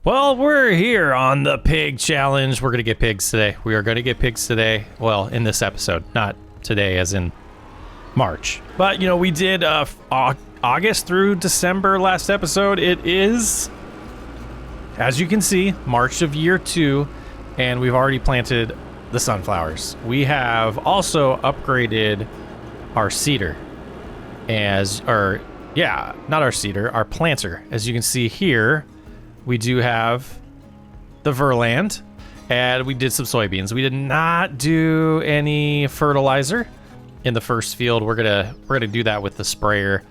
Well, we're here on the pig challenge. We're going to get pigs today. We are going to get pigs today. Well, in this episode, not today as in March. But, you know, we did August through December last episode. It is, as you can see, March of year 2, and we've already planted the sunflowers. We have also upgraded our seeder not our seeder, our planter. As you can see here, we do have the Verland, and we did some soybeans. We did not do any fertilizer in the first field. We're gonna do that with the sprayer.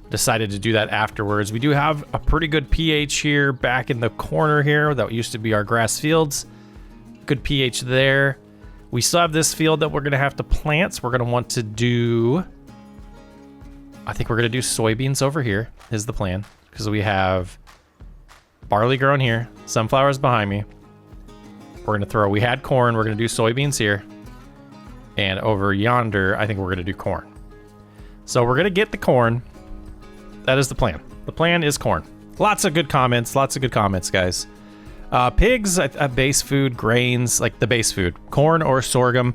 Decided to do that afterwards. We do have a pretty good pH here back in the corner here. That used to be our grass fields. Good pH there. We still have this field that we're gonna have to plant. So we're gonna want to do, I think we're gonna do soybeans over here is the plan, because we have barley grown here, sunflowers behind me. We had corn, we're gonna do soybeans here. And over yonder, I think we're gonna do corn. So we're gonna get the corn. That is the plan. The plan is corn. Lots of good comments, guys. Pigs, base food, grains, like the base food, corn or sorghum.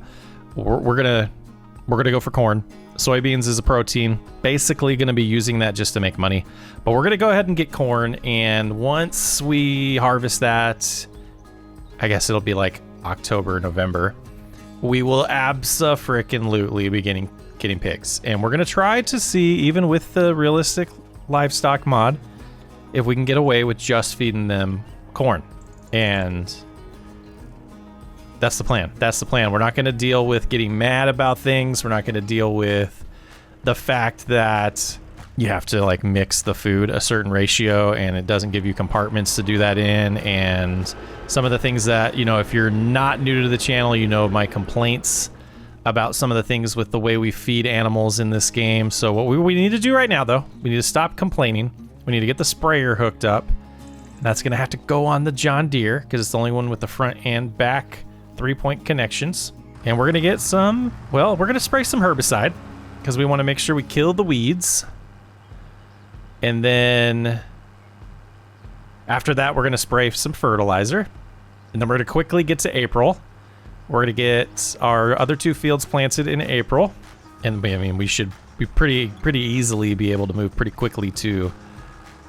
We're gonna go for corn. Soybeans is a protein. Basically gonna be using that just to make money. But we're gonna go ahead and get corn, and once we harvest that, I guess it'll be like October, November, we will abso-frickin-lutely be getting pigs. And we're gonna try to see, even with the realistic livestock mod, if we can get away with just feeding them corn. And that's the plan. We're not going to deal with getting mad about things. We're not going to deal with the fact that you have to like mix the food a certain ratio and it doesn't give you compartments to do that in. And some of the things that, you know, if you're not new to the channel, you know my complaints about some of the things with the way we feed animals in this game. So what we need to do right now, though, we need to stop complaining. We need to get the sprayer hooked up. That's going to have to go on the John Deere because it's the only one with the front and back 3-point connections. And we're going to get some, well, we're going to spray some herbicide because we want to make sure we kill the weeds. And then after that, we're going to spray some fertilizer. And then we're going to quickly get to April. We're going to get our other 2 fields planted in April. And I mean, we should be pretty easily be able to move pretty quickly to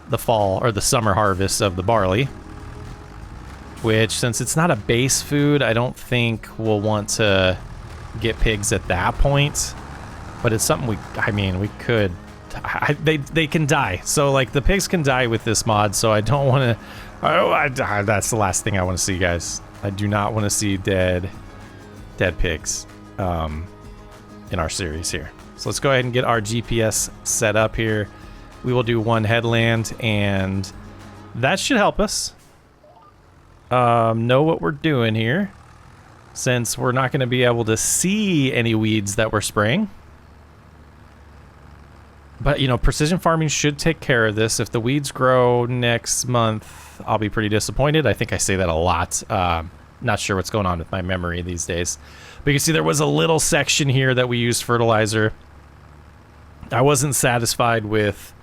the fall or the summer harvest of the barley, which, since it's not a base food, I don't think we'll want to get pigs at that point. But it's something we could. They can die. So like the pigs can die with this mod. So I don't want to. That's the last thing I want to see, guys. I do not want to see dead pigs in our series here. So let's go ahead and get our GPS set up here. We will do 1 headland, and that should help us know what we're doing here, since we're not going to be able to see any weeds that we're spraying. But, you know, precision farming should take care of this. If the weeds grow next month, I'll be pretty disappointed. I think I say that a lot. Not sure what's going on with my memory these days. But you can see there was a little section here that we used fertilizer. I wasn't satisfied with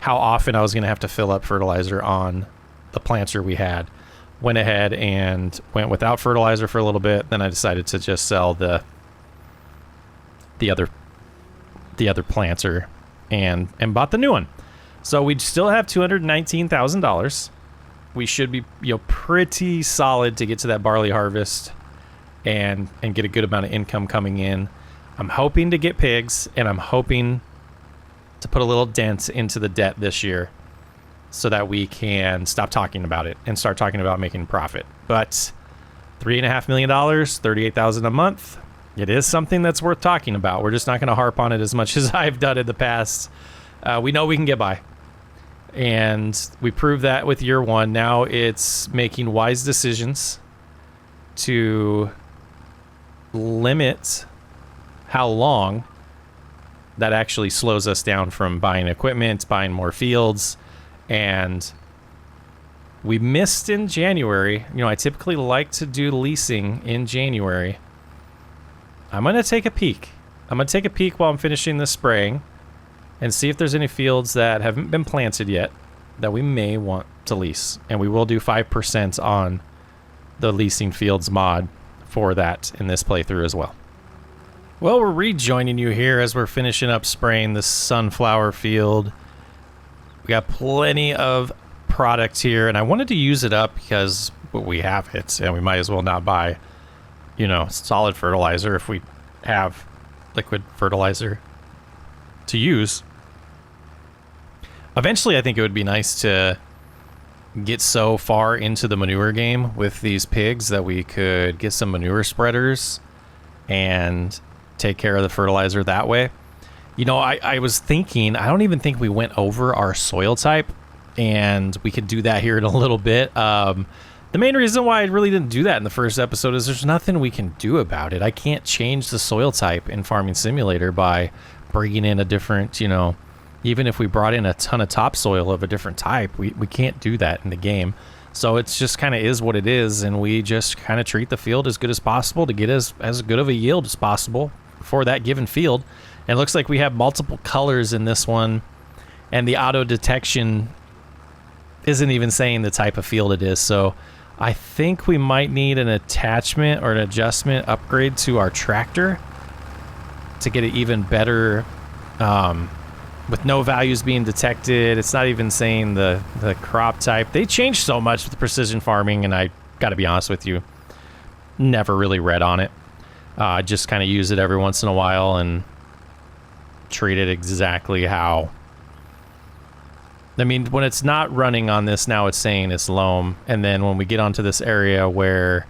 how often I was going to have to fill up fertilizer on the planter we had. Went ahead and went without fertilizer for a little bit. Then I decided to just sell the other planter and bought the new one. So we still have $219,000. We should be, you know, pretty solid to get to that barley harvest and get a good amount of income coming in. I'm hoping to get pigs, and I'm hoping to put a little dent into the debt this year so that we can stop talking about it and start talking about making profit. But $3.5 million, $38,000 a month, it is something that's worth talking about. We're just not going to harp on it as much as I've done in the past. We know we can get by, and we proved that with year 1. Now it's making wise decisions to limit how long that actually slows us down from buying equipment, buying more fields. And we missed in January. You know, I typically like to do leasing in January. I'm going to take a peek. while I'm finishing the spraying and see if there's any fields that haven't been planted yet. that we may want to lease, and we will do 5% on the leasing fields mod for that in this playthrough as well. Well, we're rejoining you here as we're finishing up spraying the sunflower field. We got plenty of product here, and I wanted to use it up because we have it, and we might as well not buy, you know, solid fertilizer if we have liquid fertilizer to use. Eventually, I think it would be nice to get so far into the manure game with these pigs that we could get some manure spreaders and take care of the fertilizer that way. You know, I was thinking, I don't even think we went over our soil type, and we could do that here in a little bit. The main reason why I really didn't do that in the first episode is there's nothing we can do about it. I can't change the soil type in Farming Simulator by bringing in a different, you know, even if we brought in a ton of topsoil of a different type, we can't do that in the game. So it's just kind of is what it is, and we just kind of treat the field as good as possible to get as good of a yield as possible for that given field. And it looks like we have multiple colors in this one, and the auto detection isn't even saying the type of field it is. So I think we might need an attachment or an adjustment upgrade to our tractor to get it even better, with no values being detected. It's not even saying the crop type. They changed so much with precision farming, and I gotta be honest with you, never really read on it. I just kind of use it every once in a while and treat it exactly how. I mean, when it's not running on this now, it's saying it's loam, and then when we get onto this area where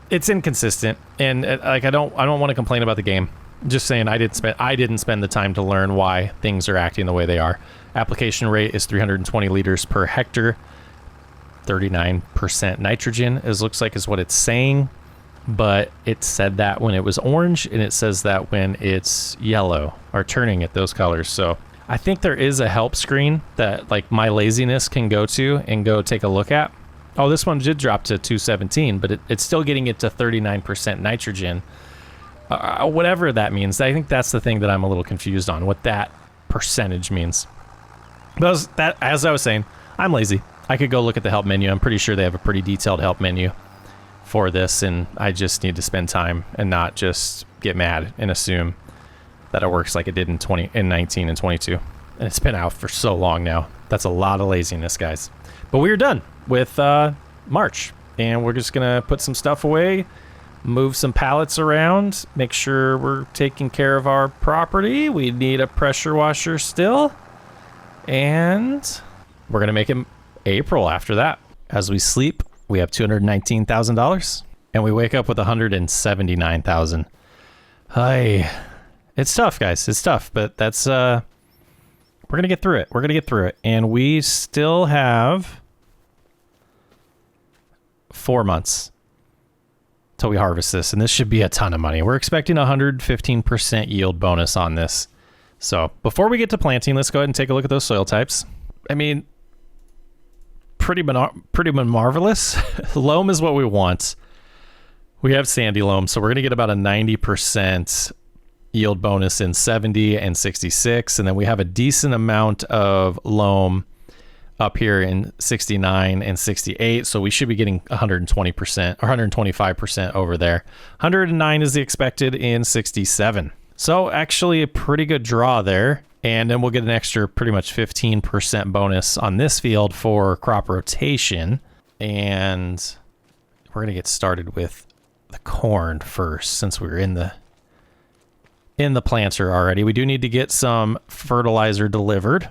it's inconsistent, and like I don't want to complain about the game. Just saying, I didn't spend the time to learn why things are acting the way they are. Application rate is 320 liters per hectare. 39% nitrogen looks like is what it's saying, but it said that when it was orange, and it says that when it's yellow, or turning at those colors. So I think there is a help screen that like my laziness can go to and go take a look at. Oh, this one did drop to 217, but it's still getting it to 39% nitrogen. Whatever that means. I think that's the thing that I'm a little confused on, what that percentage means. As I was saying, I'm lazy. I could go look at the help menu. I'm pretty sure they have a pretty detailed help menu for this, and I just need to spend time and not just get mad and assume that it works like it did in 19 and 22. And it's been out for so long now. That's a lot of laziness, guys. But we're done with March, and we're just gonna put some stuff away, move some pallets around, make sure we're taking care of our property. We need a pressure washer still, and we're gonna make it April after that. As we sleep, we have $219,000, and we wake up with $179,000. Hi, it's tough, guys. It's tough, but that's we're gonna get through it. We're gonna get through it, and we still have 4 months till we harvest this, and this should be a ton of money. We're expecting 115% yield bonus on this. So before we get to planting, let's go ahead and take a look at those soil types. I mean, pretty marvelous. Loam is what we want. We have sandy loam, so we're gonna get about a 90% yield bonus in 70 and 66, and then we have a decent amount of loam up here in 69 and 68, so we should be getting 120% or 125% over there. 109 is the expected in 67. So actually a pretty good draw there, and then we'll get an extra pretty much 15% bonus on this field for crop rotation. And we're gonna get started with the corn first, since we're in the planter already. We do need to get some fertilizer delivered.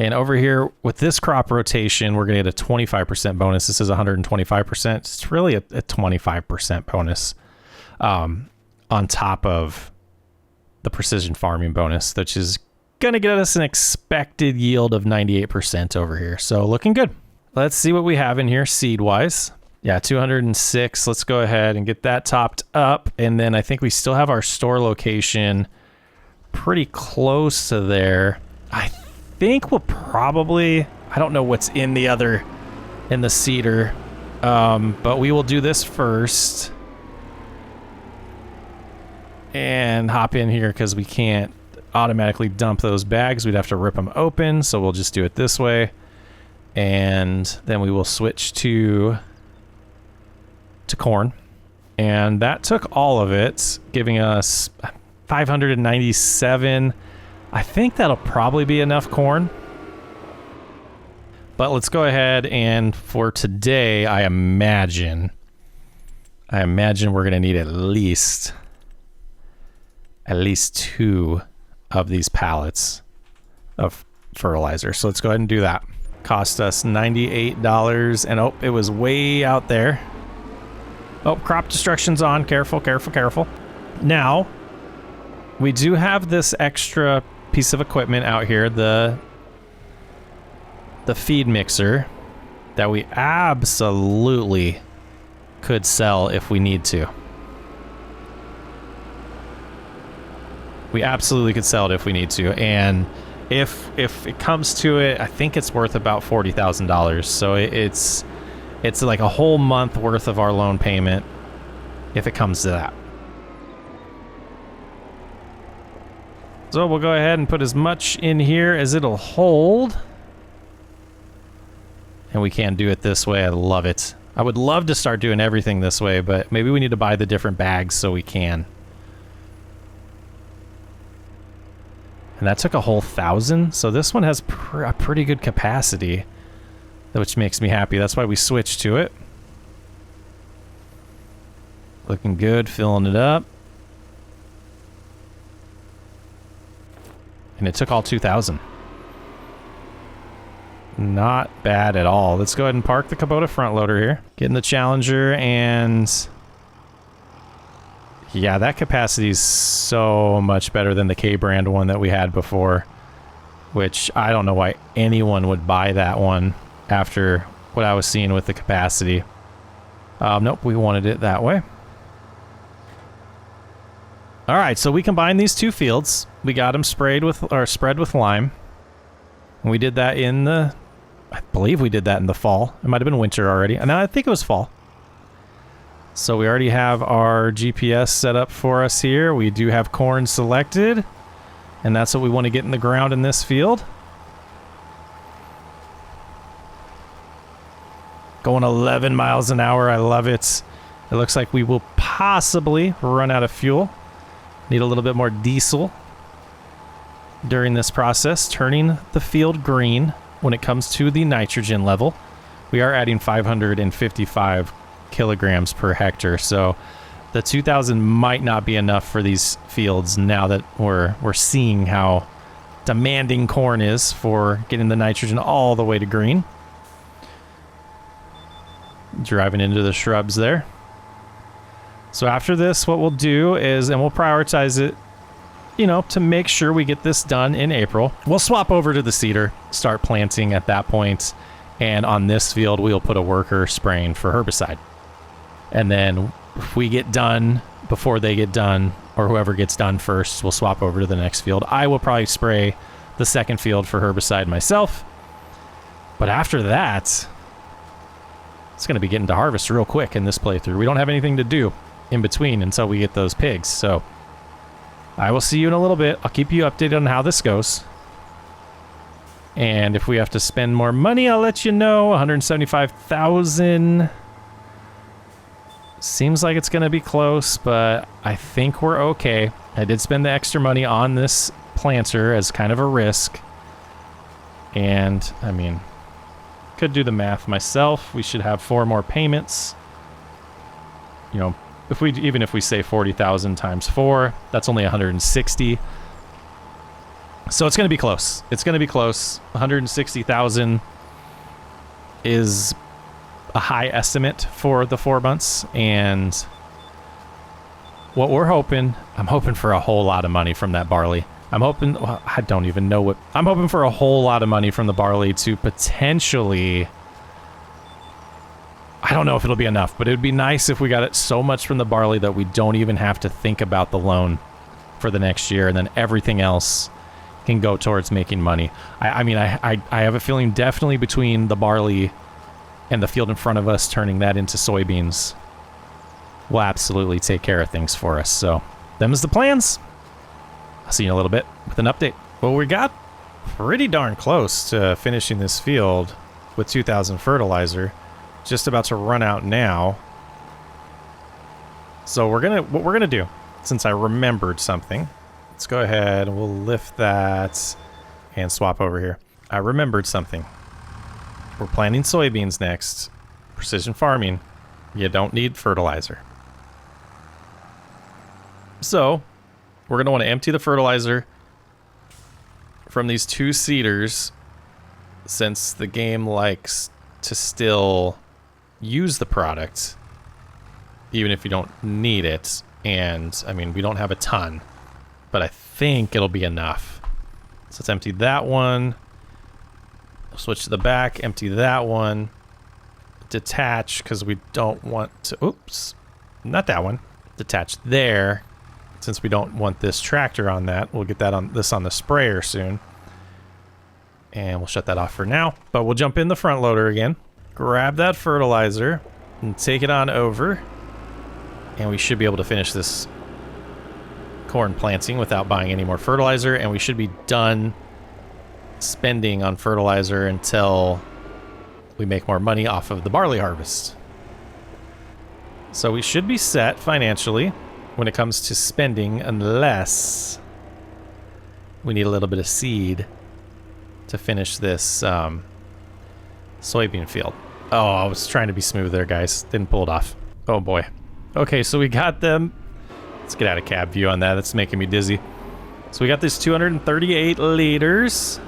And over here with this crop rotation, we're gonna get a 25% bonus. This is 125%. It's really a 25% bonus on top of the precision farming bonus, which is gonna get us an expected yield of 98% over here. So looking good. Let's see what we have in here seed wise. Yeah, 206. Let's go ahead and get that topped up. And then I think we still have our store location pretty close to there. I think we'll probably, I don't know what's in the seeder, but we will do this first and hop in here because we can't automatically dump those bags. We'd have to rip them open, so we'll just do it this way. And then we will switch to corn. And that took all of it, giving us 597. I think that'll probably be enough corn. But let's go ahead and for today, I imagine we're going to need at least 2 of these pallets of fertilizer. So let's go ahead and do that. Cost us $98, and oh, it was way out there. Oh, crop destruction's on. Careful, careful, careful. Now, we do have this extra piece of equipment out here, the feed mixer, that we absolutely could sell if we need to. We absolutely could sell it if we need to, and if it comes to it, I think it's worth about $40,000. So it's like a whole month worth of our loan payment if it comes to that. So we'll go ahead and put as much in here as it'll hold. And we can do it this way. I love it. I would love to start doing everything this way, but maybe we need to buy the different bags so we can. And that took a whole 1,000. So this one has a pretty good capacity, which makes me happy. That's why we switched to it. Looking good, filling it up. And it took all 2,000. Not bad at all. Let's go ahead and park the Kubota front loader here. Get in the Challenger, and yeah, that capacity is so much better than the K-brand one that we had before, which I don't know why anyone would buy that one after what I was seeing with the capacity. Nope, we wanted it that way. All right, so we combined these 2 fields. We got them spread with lime. And we did that in the, I believe we did that in the fall. It might have been winter already. And I think it was fall. So we already have our GPS set up for us here. We do have corn selected. And that's what we want to get in the ground in this field. Going 11 miles an hour. I love it. It looks like we will possibly run out of fuel. Need a little bit more diesel during this process, turning the field green when it comes to the nitrogen level. We are adding 555 kilograms per hectare, so the 2,000 might not be enough for these fields now that we're seeing how demanding corn is for getting the nitrogen all the way to green. Driving into the shrubs there. So after this, what we'll do is, and we'll prioritize it, you know, to make sure we get this done in April. We'll swap over to the cedar, start planting at that point, and on this field, we'll put a worker spraying for herbicide. And then if we get done before they get done, or whoever gets done first, we'll swap over to the next field. I will probably spray the second field for herbicide myself. But after that, it's going to be getting to harvest real quick in this playthrough. We don't have anything to do in between until we get those pigs. So I will see you in a little bit. I'll keep you updated on how this goes. And if we have to spend more money, I'll let you know. 175,000. Seems like it's going to be close, but I think we're okay. I did spend the extra money on this planter as kind of a risk. And, I mean, could do the math myself. We should have 4 more payments. You know, even if we say 40,000 times 4, that's only 160. So it's going to be close. It's going to be close. 160,000 is a high estimate for the 4 months, and what we're hoping, I'm hoping for a whole lot of money from that barley. I'm hoping, well, I don't even know what, I'm hoping for a whole lot of money from the barley to potentially, I don't know if it'll be enough, but it would be nice if we got it so much from the barley that we don't even have to think about the loan for the next year, and then everything else can go towards making money. I mean, I have a feeling definitely between the barley and the field in front of us turning that into soybeans will absolutely take care of things for us. So, them is the plans. I'll see you in a little bit with an update. Well, we got pretty darn close to finishing this field with 2,000 fertilizer. Just about to run out now. So what we're gonna do, since I remembered something, let's go ahead and we'll lift that and swap over here. I remembered something. We're planting soybeans next. Precision farming. You don't need fertilizer. So we're gonna want to empty the fertilizer from these 2 seeders, since the game likes to still use the product even if you don't need it. And I mean, we don't have a ton, but I think it'll be enough. So let's empty that one. Switch to the back, empty that one. Detach, because we don't want to, oops, not that one. Detach there, since we don't want this tractor on that. We'll get that on this on the sprayer soon. And we'll shut that off for now, but we'll jump in the front loader again. Grab that fertilizer and take it on over. And we should be able to finish this corn planting without buying any more fertilizer. And we should be done spending on fertilizer until we make more money off of the barley harvest. So we should be set financially when it comes to spending, unless we need a little bit of seed to finish this soybean field. Oh, I was trying to be smooth there, guys. Didn't pull it off. Oh boy. Okay, so we got them. Let's get out of cab view on that. That's making me dizzy. So we got this 238 liters.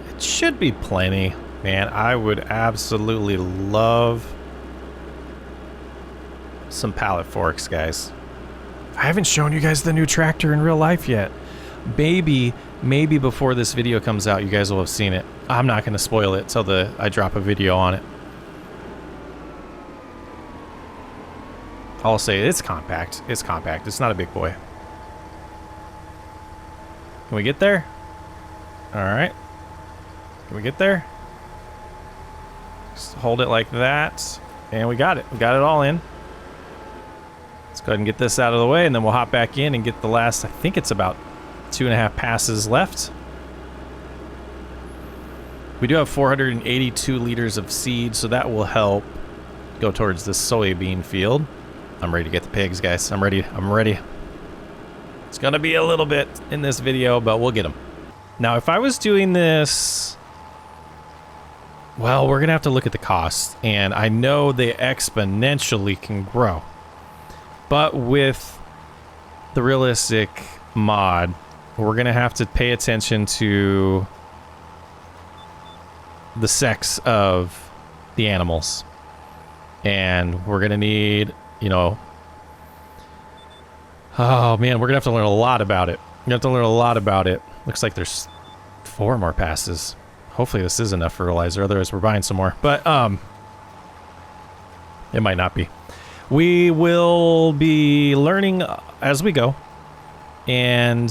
It should be plenty. Man, I would absolutely love some pallet forks, guys. I haven't shown you guys the new tractor in real life yet. Maybe before this video comes out, you guys will have seen it. I'm not going to spoil it till I drop a video on it. I'll say it's compact. It's compact. It's not a big boy. Can we get there? All right. Can we get there? Just hold it like that. And we got it. We got it all in. Let's go ahead and get this out of the way, and then we'll hop back in and get the last, I think it's about 2.5 passes left. We do have 482 liters of seed, so that will help go towards the soybean field. I'm ready to get the pigs, guys. I'm ready. I'm ready. It's gonna be a little bit in this video, but we'll get them. Now, if I was doing this, well, we're gonna have to look at the cost, and I know they exponentially can grow, but with the realistic mod, we're gonna have to pay attention to the sex of the animals, and we're gonna need, you know, oh man, we're gonna have to learn a lot about it. We have to learn a lot about it. Looks like there's 4 more passes. Hopefully this is enough fertilizer, otherwise we're buying some more, but it might not be. We will be learning as we go, and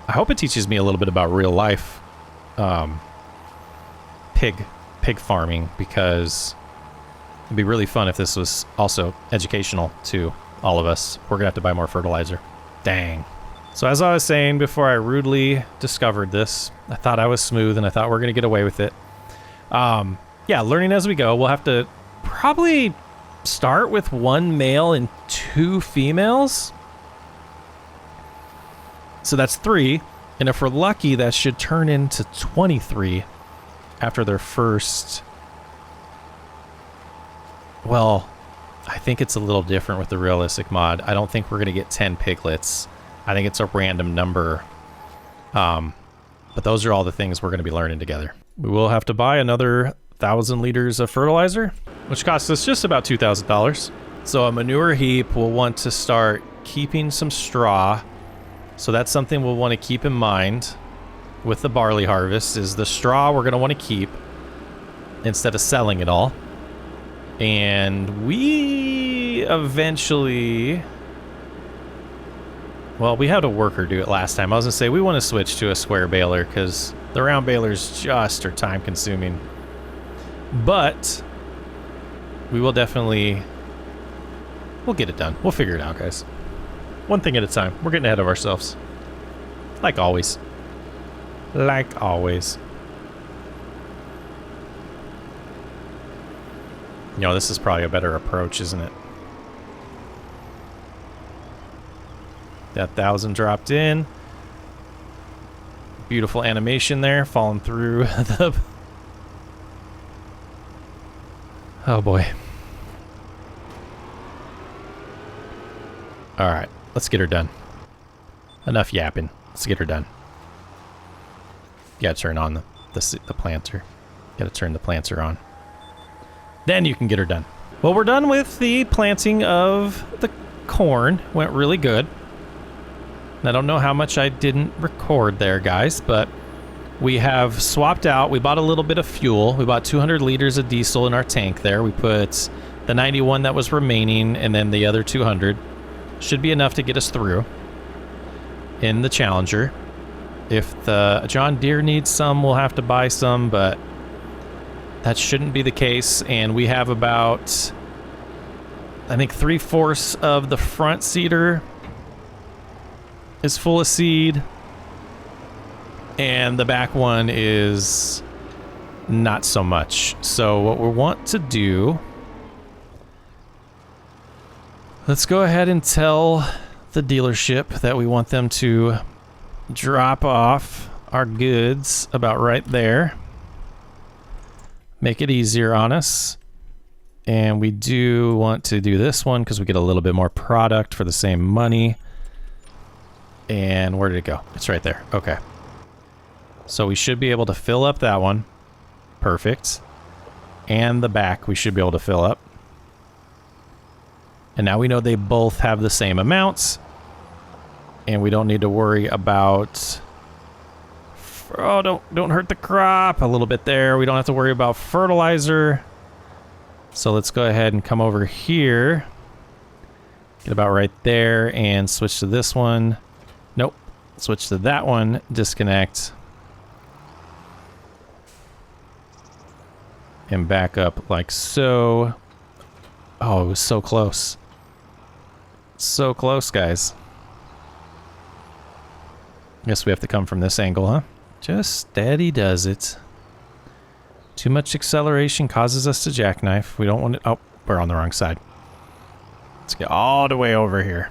I hope it teaches me a little bit about real life pig farming, because it'd be really fun if this was also educational to all of us. We're gonna have to buy more fertilizer. Dang. So as I was saying before I rudely discovered this, I thought I was smooth and I thought we're gonna get away with it. Yeah, learning as we go. We'll have to probably start with 1 male and 2 females. So that's 3. And if we're lucky, that should turn into 23 after their first... Well, I think it's a little different with the realistic mod. I don't think we're going to get 10 piglets. I think it's a random number. But those are all the things we're going to be learning together. We will have to buy another 1,000 liters of fertilizer, which costs us just about $2,000. So a manure heap will want to start keeping some straw. So that's something we'll want to keep in mind with the barley harvest, is the straw we're going to want to keep instead of selling it all. And we eventually... Well, we had a worker do it last time. I was going to say we want to switch to a square baler because the round balers just are time consuming. But we will definitely We'll get it done. We'll figure it out, guys. One thing at a time. We're getting ahead of ourselves. Like always. Like always. You know, this is probably a better approach, isn't it? That 1,000 dropped in. Beautiful animation there, falling through the... Oh boy. Alright, let's get her done. Enough yapping. Let's get her done. You gotta turn on the planter. You gotta turn the planter on. Then you can get her done. Well, we're done with the planting of the corn. Went really good. I don't know how much I didn't record there, guys, but we have swapped out. We bought a little bit of fuel. We bought 200 liters of diesel in our tank there. We put the 91 that was remaining and then the other 200. Should be enough to get us through in the Challenger. If the John Deere needs some, we'll have to buy some, but that shouldn't be the case. And we have about, I think, 3/4 of the front seeder is full of seed, and the back one is not so much. So what we want to do, let's go ahead and tell the dealership that we want them to drop off our goods about right there. Make it easier on us. And we do want to do this one because we get a little bit more product for the same money. And where did it go? It's right there. Okay. So we should be able to fill up that one. Perfect. And the back we should be able to fill up. And now we know they both have the same amounts. And we don't need to worry about... Oh, don't hurt the crop. A little bit there. We don't have to worry about fertilizer. So let's go ahead and come over here. Get about right there and switch to this one. Nope. Switch to that one. Disconnect. And back up like so. Oh, it was so close. So close, guys. Guess we have to come from this angle, huh? Just steady does it. Too much acceleration causes us to jackknife. We don't want it. Oh, we're on the wrong side. Let's get all the way over here.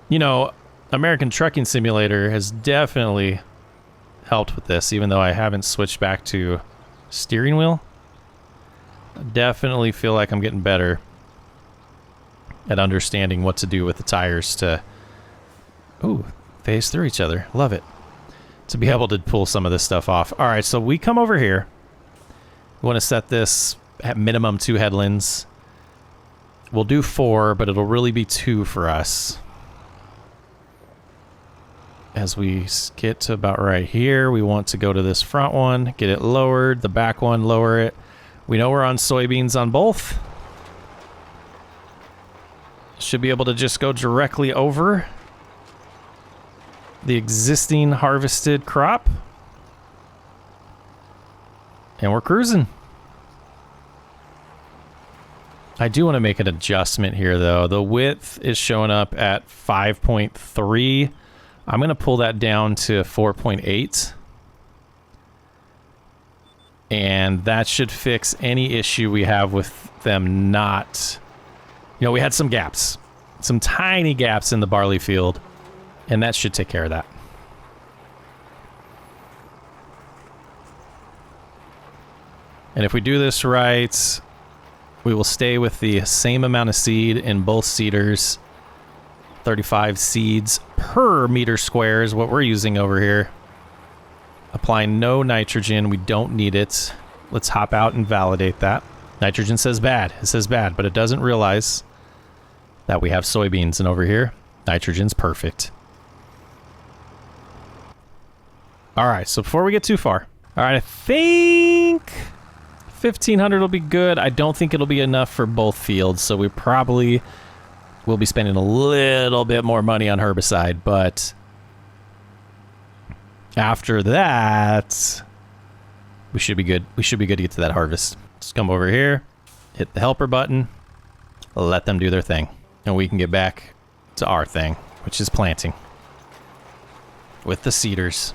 You know, American Trucking Simulator has definitely helped with this, even though I haven't switched back to steering wheel. I definitely feel like I'm getting better at understanding what to do with the tires to, ooh, phase through each other. Love it. To be able to pull some of this stuff off. All right, so we come over here. We want to set this at minimum 2 headlands. We'll do 4, but it'll really be 2 for us. As we get to about right here, we want to go to this front one, get it lowered, the back one, lower it. We know we're on soybeans on both. Should be able to just go directly over the existing harvested crop. And we're cruising. I do want to make an adjustment here, though. The width is showing up at 5.3. I'm going to pull that down to 4.8. And that should fix any issue we have with them not... You know, we had some gaps. Some tiny gaps in the barley field. And that should take care of that. And if we do this right, we will stay with the same amount of seed in both seeders. 35 seeds per meter square is what we're using over here. Applying no nitrogen. We don't need it. Let's hop out and validate that. Nitrogen says bad. It says bad, but it doesn't realize that we have soybeans. And over here, nitrogen's perfect. All right, so before we get too far. All right, I think 1,500 will be good. I don't think it'll be enough for both fields, so we probably will be spending a little bit more money on herbicide, but after that, We should be good. We should be good to get to that harvest. Just come over here, hit the helper button, let them do their thing. And we can get back to our thing, which is planting with the seeders.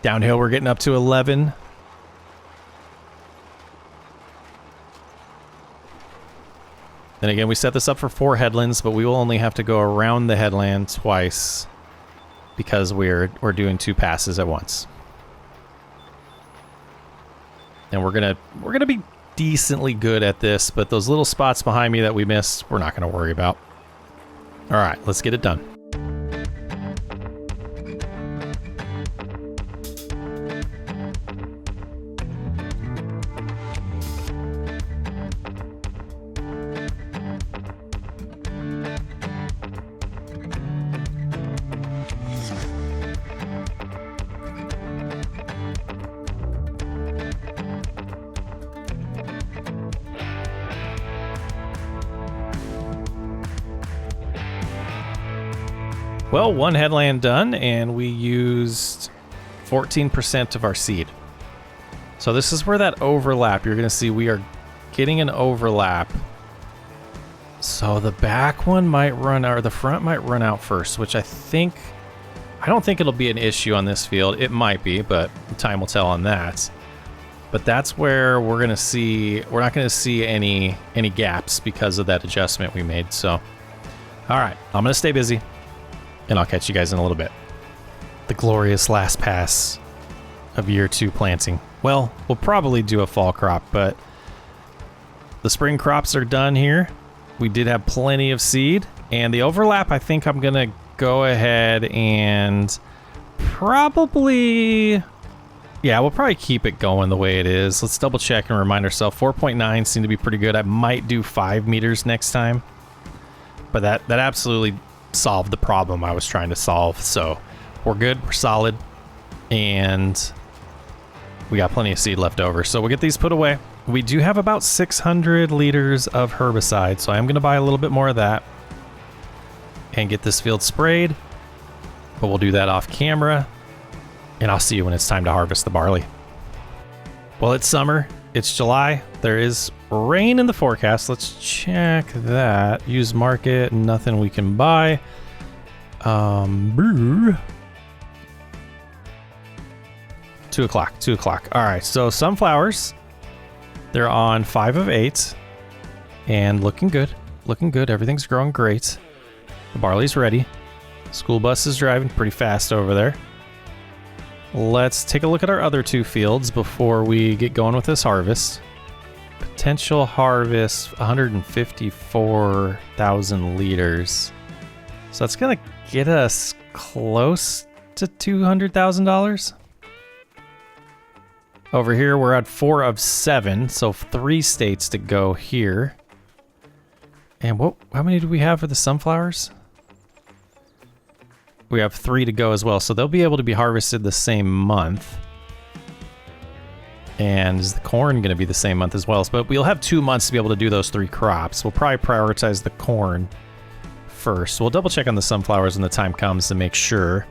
Downhill, we're getting up to 11. Then again, we set this up for 4 headlands, but we will only have to go around the headland twice because we're doing 2 passes at once. And we're gonna be decently good at this, but those little spots behind me that we missed, we're not gonna worry about. All right, let's get it done. Well, 1 headland done, and we used 14% of our seed. So this is where that overlap, you're going to see we are getting an overlap. So the back one might run, or the front might run out first, which I don't think it'll be an issue on this field. It might be, but time will tell on that. But that's where we're not going to see any gaps because of that adjustment we made. So, all right, I'm going to stay busy. And I'll catch you guys in a little bit. The glorious last pass of year 2 planting. Well, we'll probably do a fall crop, but the spring crops are done here. We did have plenty of seed, and the overlap, I think I'm gonna go ahead and probably, yeah, we'll probably keep it going the way it is. Let's double check and remind ourselves. 4.9 seemed to be pretty good. I might do 5 meters next time, but that absolutely solved the problem I was trying to solve. So we're good, we're solid, and we got plenty of seed left over. So we'll get these put away. We do have about 600 liters of herbicide, so I'm going to buy a little bit more of that and get this field sprayed, but we'll do that off camera, and I'll see you when it's time to harvest the barley. Well, it's summer, it's July, there is rain in the forecast. Let's check that. Use market, nothing we can buy. 2 o'clock. All right, so sunflowers, they're on 5 of 8 and looking good. Everything's growing great. The barley's ready. School bus is driving pretty fast over there. Let's take a look at our other 2 fields before we get going with this harvest. Potential harvest, 154,000 liters. So that's gonna get us close to $200,000. Over here, we're at 4 of 7, so 3 states to go here. And how many do we have for the sunflowers? We have 3 to go as well, so they'll be able to be harvested the same month. And is the corn going to be the same month as well? But we'll have 2 months to be able to do those 3 crops. We'll probably prioritize the corn first. We'll double check on the sunflowers when the time comes to make sure.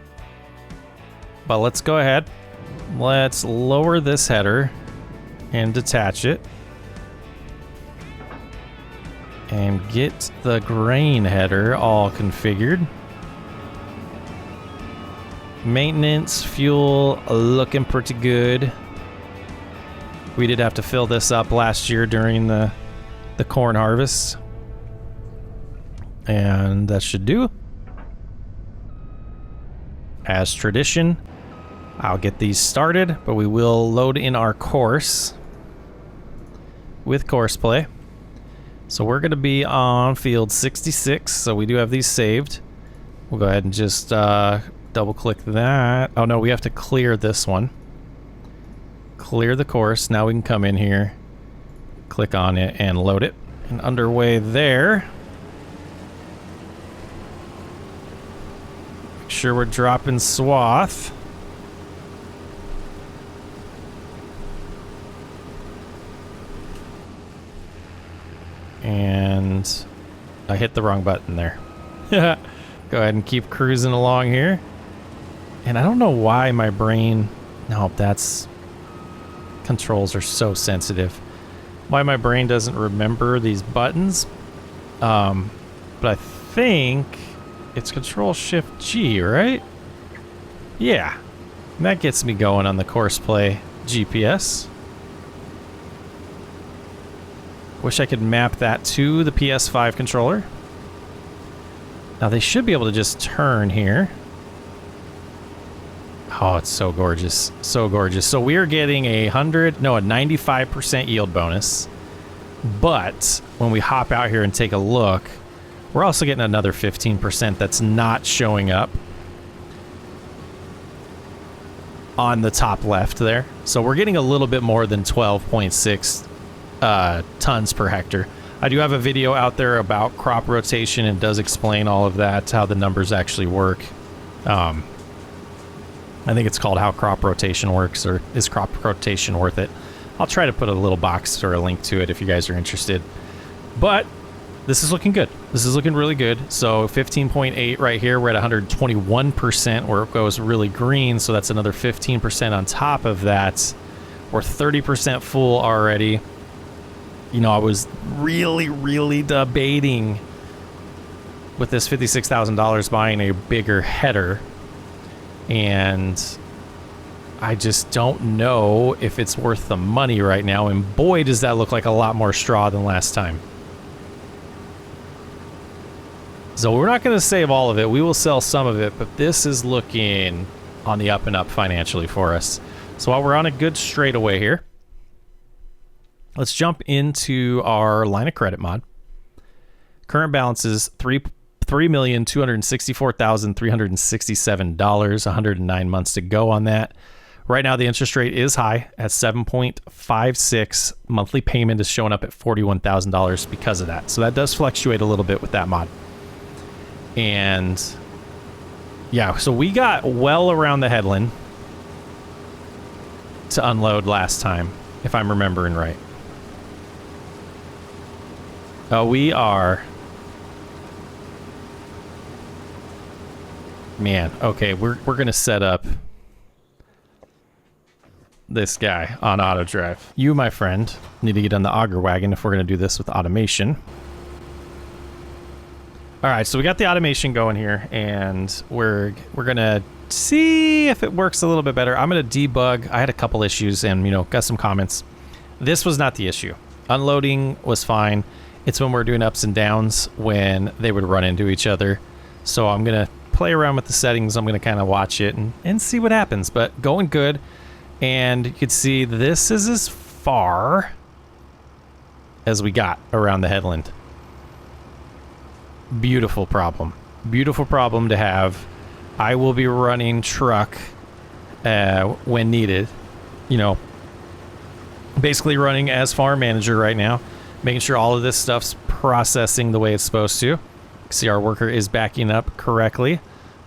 But let's go ahead. Let's lower this header and detach it. And get the grain header all configured. Maintenance, fuel, looking pretty good. We did have to fill this up last year during the corn harvest. And that should do. As tradition, I'll get these started, but we will load in our course with ChrisPlay. So we're going to be on field 66, so we do have these saved. We'll go ahead and just double click that. Oh no, we have to clear this one. Clear the course. Now we can come in here, click on it, and load it. And underway there. Make sure we're dropping swath. And I hit the wrong button there. Go ahead and keep cruising along here. And I don't know why my brain... No, that's... Controls are so sensitive. Why my brain doesn't remember these buttons. But I think it's Control-Shift-G, right? Yeah. And that gets me going on the ChrisPlay GPS. Wish I could map that to the PS5 controller. Now they should be able to just turn here. Oh, it's so gorgeous. So gorgeous. So we are getting a 95% yield bonus. But when we hop out here and take a look, we're also getting another 15% that's not showing up on the top left there. So we're getting a little bit more than 12.6 tons per hectare. I do have a video out there about crop rotation and does explain all of that, how the numbers actually work. I think it's called How Crop Rotation Works, or Is Crop Rotation Worth It? I'll try to put a little box or a link to it if you guys are interested. But this is looking good. This is looking really good. So 15.8 right here. We're at 121% where it goes really green. So that's another 15% on top of that. We're 30% full already. You know, I was really debating with this $56,000 buying a bigger header. And I just don't know if it's worth the money right now. And boy, does that look like a lot more straw than last time. So we're not going to save all of it. We will sell some of it, but this is looking on the up and up financially for us. So while we're on a good straightaway here, let's jump into our line of credit mod. Current balance is $3,264,367. 109 months to go on that. Right now, the interest rate is high at 7.56. Monthly payment is showing up at $41,000 because of that. So that does fluctuate a little bit with that mod. And yeah, so we got well around the headland to unload last time, if I'm remembering right. We are... Man, okay, we're going to set up this guy on auto drive. You, my friend, need to get on the auger wagon if we're going to do this with automation. All right, so we got the automation going here, and we're going to see if it works a little bit better. I'm going to debug. I had a couple issues and, you know, got some comments. This was not the issue. Unloading was fine. It's when we're doing ups and downs when they would run into each other. So I'm going to play around with the settings. I'm going to kind of watch it and see what happens, but going good. And you can see this is as far as we got around the headland. Beautiful problem. Beautiful problem to have. I will be running truck when needed. You know, basically running as farm manager right now, making sure all of this stuff's processing the way it's supposed to. See, our worker is backing up correctly,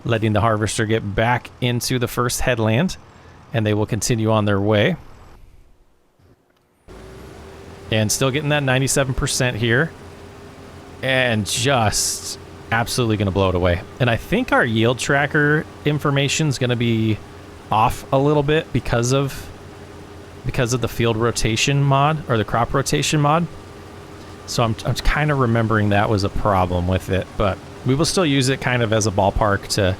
letting the harvester get back into the first headland, and they will continue on their way. And still getting that 97% here. And just absolutely going to blow it away. And I think our yield tracker information is going to be off a little bit because of the field rotation mod, or the crop rotation mod. So I'm kind of remembering that was a problem with it, but we will still use it kind of as a ballpark to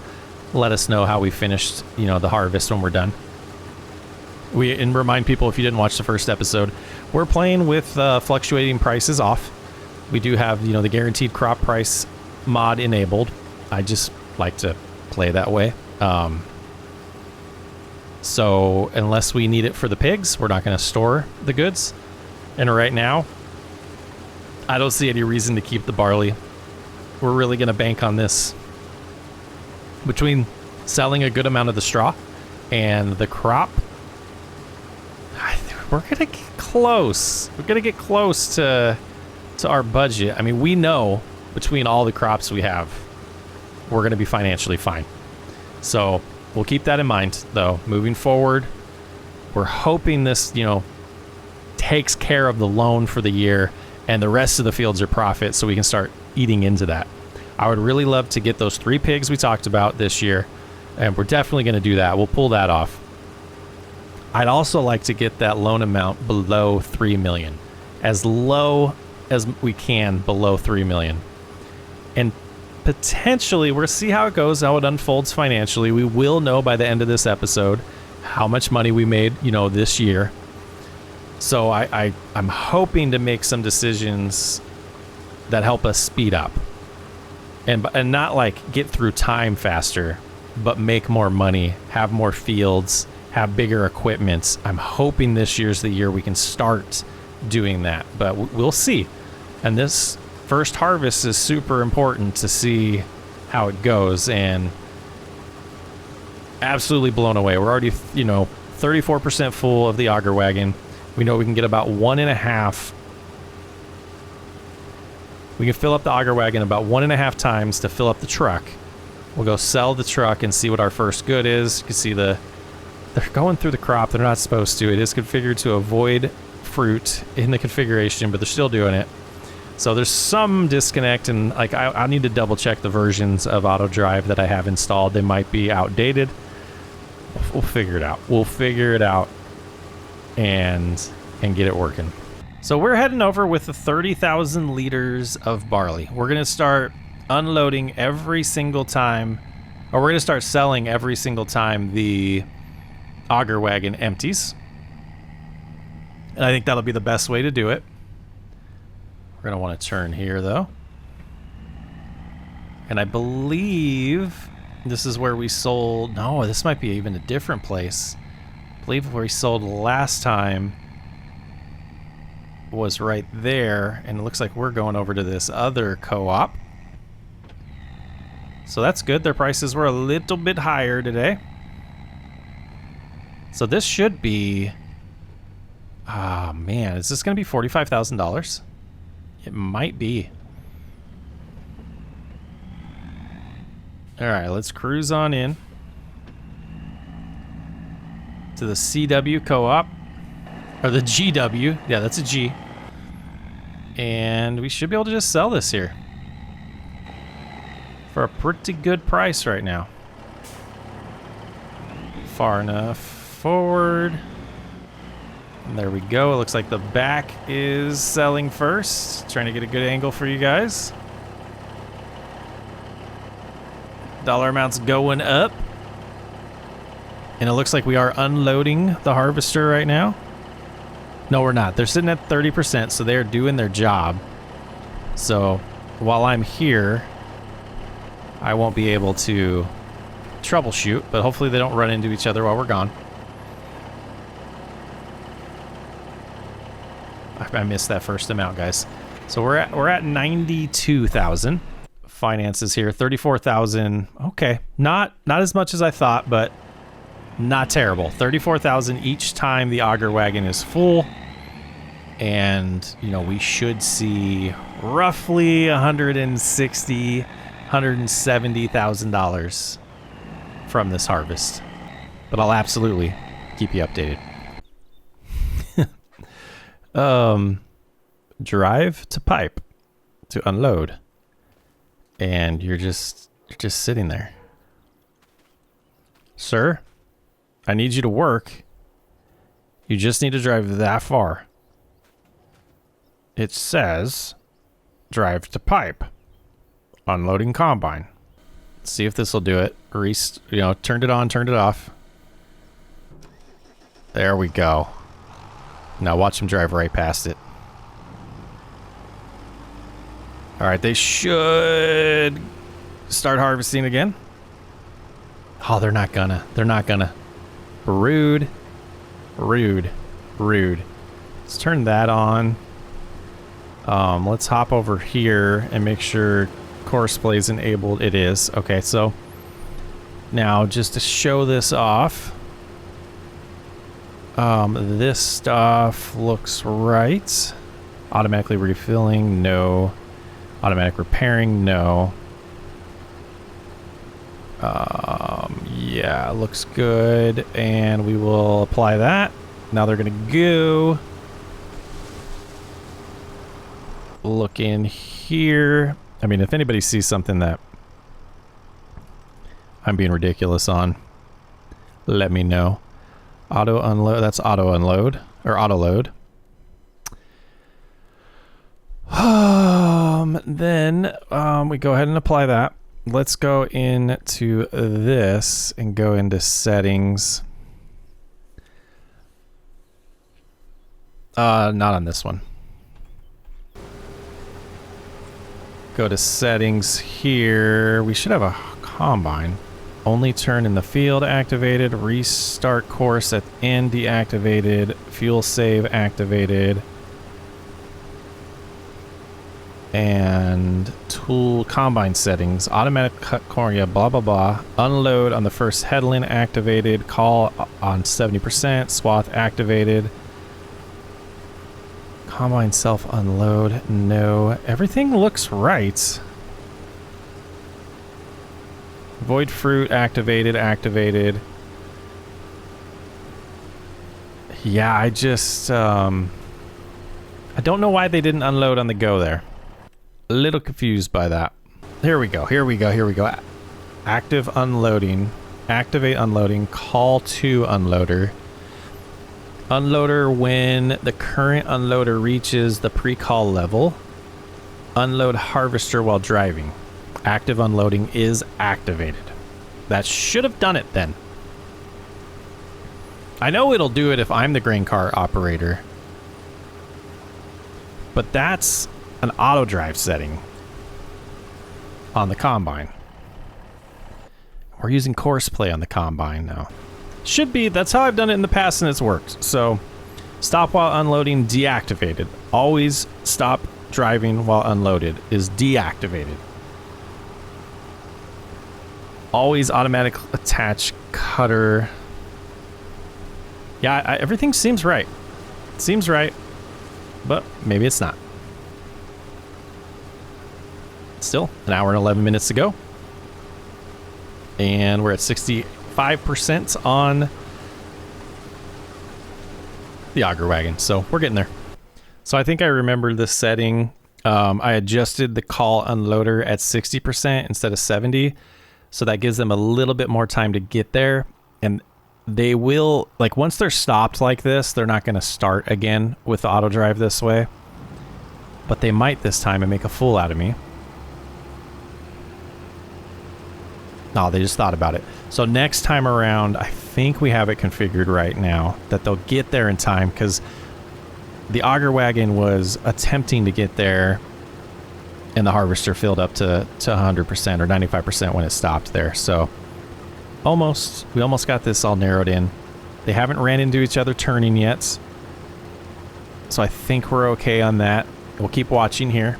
let us know how we finished, you know, the harvest when we're done. And remind people, if you didn't watch the first episode, we're playing with fluctuating prices off. We do have, you know, the guaranteed crop price mod enabled. I just like to play that way. So unless we need it for the pigs, we're not going to store the goods. And right now, I don't see any reason to keep the barley. We're really going to bank on this. Between selling a good amount of the straw and the crop, we're going to get close. We're going to get close to our budget. I mean, we know between all the crops we have, we're going to be financially fine. So we'll keep that in mind, though. Moving forward, we're hoping this, you know, takes care of the loan for the year, and the rest of the fields are profit, so we can start eating into that. I would really love to get those 3 pigs we talked about this year. And we're definitely going to do that. We'll pull that off. I'd also like to get that loan amount below 3 million. As low as we can below 3 million. And potentially, we'll see how it goes, how it unfolds financially. We will know by the end of this episode how much money we made, you know, this year. So I'm hoping to make some decisions that help us speed up. And not like get through time faster, but make more money, have more fields, have bigger equipment. I'm hoping this year's the year we can start doing that, but we'll see. And this first harvest is super important to see how it goes, and absolutely blown away. We're already, you know, 34% full of the auger wagon. We know we can get about 1.5. We can fill up the auger wagon about 1.5 times to fill up the truck. We'll go sell the truck and see what our first good is. You can see they're going through the crop. They're not supposed to. It is configured to avoid fruit in the configuration, but they're still doing it. So there's some disconnect, and like I need to double check the versions of auto drive that I have installed. They might be outdated. We'll figure it out. We'll figure it out and get it working. So we're heading over with the 30,000 liters of barley. We're going to start unloading every single time, or we're going to start selling every single time the auger wagon empties. And I think that'll be the best way to do it. We're going to want to turn here, though. And I believe this is where we sold... No, this might be even a different place. I believe where we sold last time was right there. And it looks like we're going over to this other co-op. So that's good. Their prices were a little bit higher today. So this should be... Ah, man. Is this going to be $45,000? It might be. All right, let's cruise on in to the CW co-op, or the GW. Yeah, that's a G. And we should be able to just sell this here for a pretty good price right now. Far enough forward. And there we go. It looks like the back is selling first. Trying to get a good angle for you guys. Dollar amount's going up. And it looks like we are unloading the harvester right now. No, we're not. They're sitting at 30%, so they're doing their job. So while I'm here, I won't be able to troubleshoot, but hopefully they don't run into each other while we're gone. I missed that first amount, guys. So we're at 92,000. Finances here, 34,000. Okay, not as much as I thought, but not terrible. 34,000 each time the auger wagon is full, and you know we should see roughly $170,000 from this harvest. But I'll absolutely keep you updated. Drive to pipe to unload, and you're just sitting there. Sir, I need you to work. You just need to drive that far. It says drive to pipe, unloading combine. Let's see if this will do it. Turned it on, turned it off. There we go. Now watch him drive right past it. All right, they should start harvesting again. Oh, they're not gonna. They're not gonna. Rude. Rude. Rude. Let's turn that on. Let's hop over here and make sure WhatChrisPlays enabled. It is. Okay, so now just to show this off. This stuff looks right. Automatically refilling, no. Automatic repairing, no. Yeah, looks good. And we will apply that. Now they're gonna go. Look in here. I mean, if anybody sees something that I'm being ridiculous on, let me know. Auto unload, that's auto unload, or auto load. Then we go ahead and apply that. Let's go into this and go into settings. Not on this one. Go to settings here. We should have a combine. Only turn in the field activated. Restart course at end deactivated. Fuel save activated. And tool combine settings. Automatic cut corn, yeah, blah, blah, blah. Unload on the first headland activated. Call on 70%. Swath activated. Combine self unload, no. Everything looks right. Void fruit activated, Yeah, I just, I don't know why they didn't unload on the go there. A little confused by that. Here we go. Active unloading. Activate unloading. Call to unloader. Unloader when the current unloader reaches the pre-call level. Unload harvester while driving. Active unloading is activated. That should have done it then. I know it'll do it if I'm the grain car operator. But that's an auto drive setting on the combine. We're using ChrisPlay on the combine now. Should be. That's how I've done it in the past and it's worked. So stop while unloading deactivated. Always stop driving while unloaded is deactivated. Always automatic attach cutter. Yeah, everything seems right. Seems right, but maybe it's not. Still, an hour and 11 minutes to go. And we're at 65% on the auger wagon, so we're getting there. So I think I remember this setting. I adjusted the call unloader at 60% instead of 70, so that gives them a little bit more time to get there. And they will, like, once they're stopped like this, they're not going to start again with the auto drive this way, but they might this time and make a fool out of me. No, they just thought about it. So next time around, I think we have it configured right now that they'll get there in time, because the auger wagon was attempting to get there and the harvester filled up to 100% or 95% when it stopped there. So we almost got this all narrowed in. They haven't ran into each other turning yet, so I think we're okay on that. We'll keep watching here.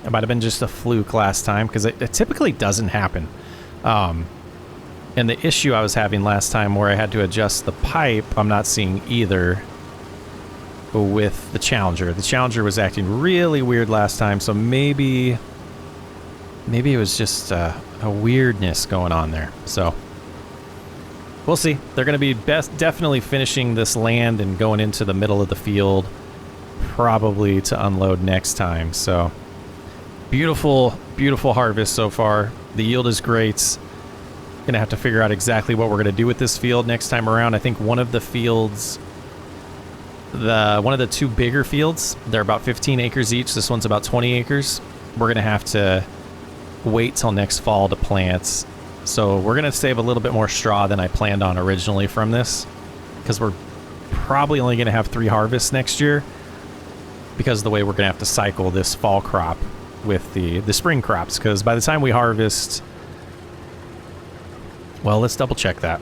It might have been just a fluke last time, because it typically doesn't happen. And the issue I was having last time where I had to adjust the pipe, I'm not seeing either with the Challenger. The Challenger was acting really weird last time, so maybe it was just a weirdness going on there. So we'll see. They're going to be definitely finishing this land and going into the middle of the field, probably to unload next time. So beautiful, beautiful harvest so far. The yield is great. Gonna have to figure out exactly what we're gonna do with this field next time around. I think one of the fields, one of the two bigger fields, they're about 15 acres each. This one's about 20 acres. We're gonna have to wait till next fall to plant. So we're gonna save a little bit more straw than I planned on originally from this, because we're probably only gonna have 3 harvests next year because of the way we're gonna have to cycle this fall crop with the spring crops. Because by the time we harvest, well, let's double check that,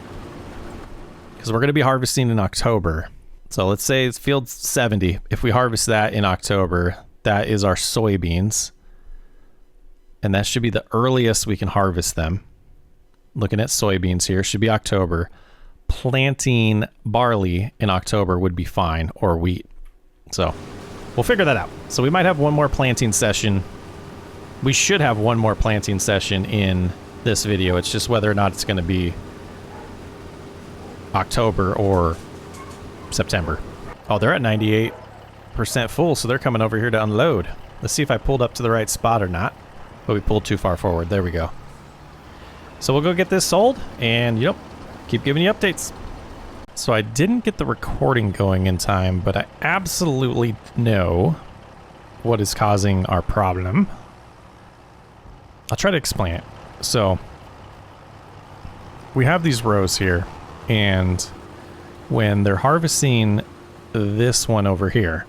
because we're going to be harvesting in October. So let's say it's field 70. If we harvest that in October, that is our soybeans, and that should be the earliest we can harvest them. Looking at soybeans here, should be October. Planting barley in October would be fine, or wheat. So we'll figure that out. So we might have one more planting session. We should have one more planting session in this video. It's just whether or not it's going to be October or September. Oh, they're at 98% full, so they're coming over here to unload. Let's see if I pulled up to the right spot or not. But we pulled too far forward. There we go. So we'll go get this sold and, you know, keep giving you updates. So I didn't get the recording going in time, but I absolutely know what is causing our problem. I'll try to explain it. So we have these rows here, and when they're harvesting this one over here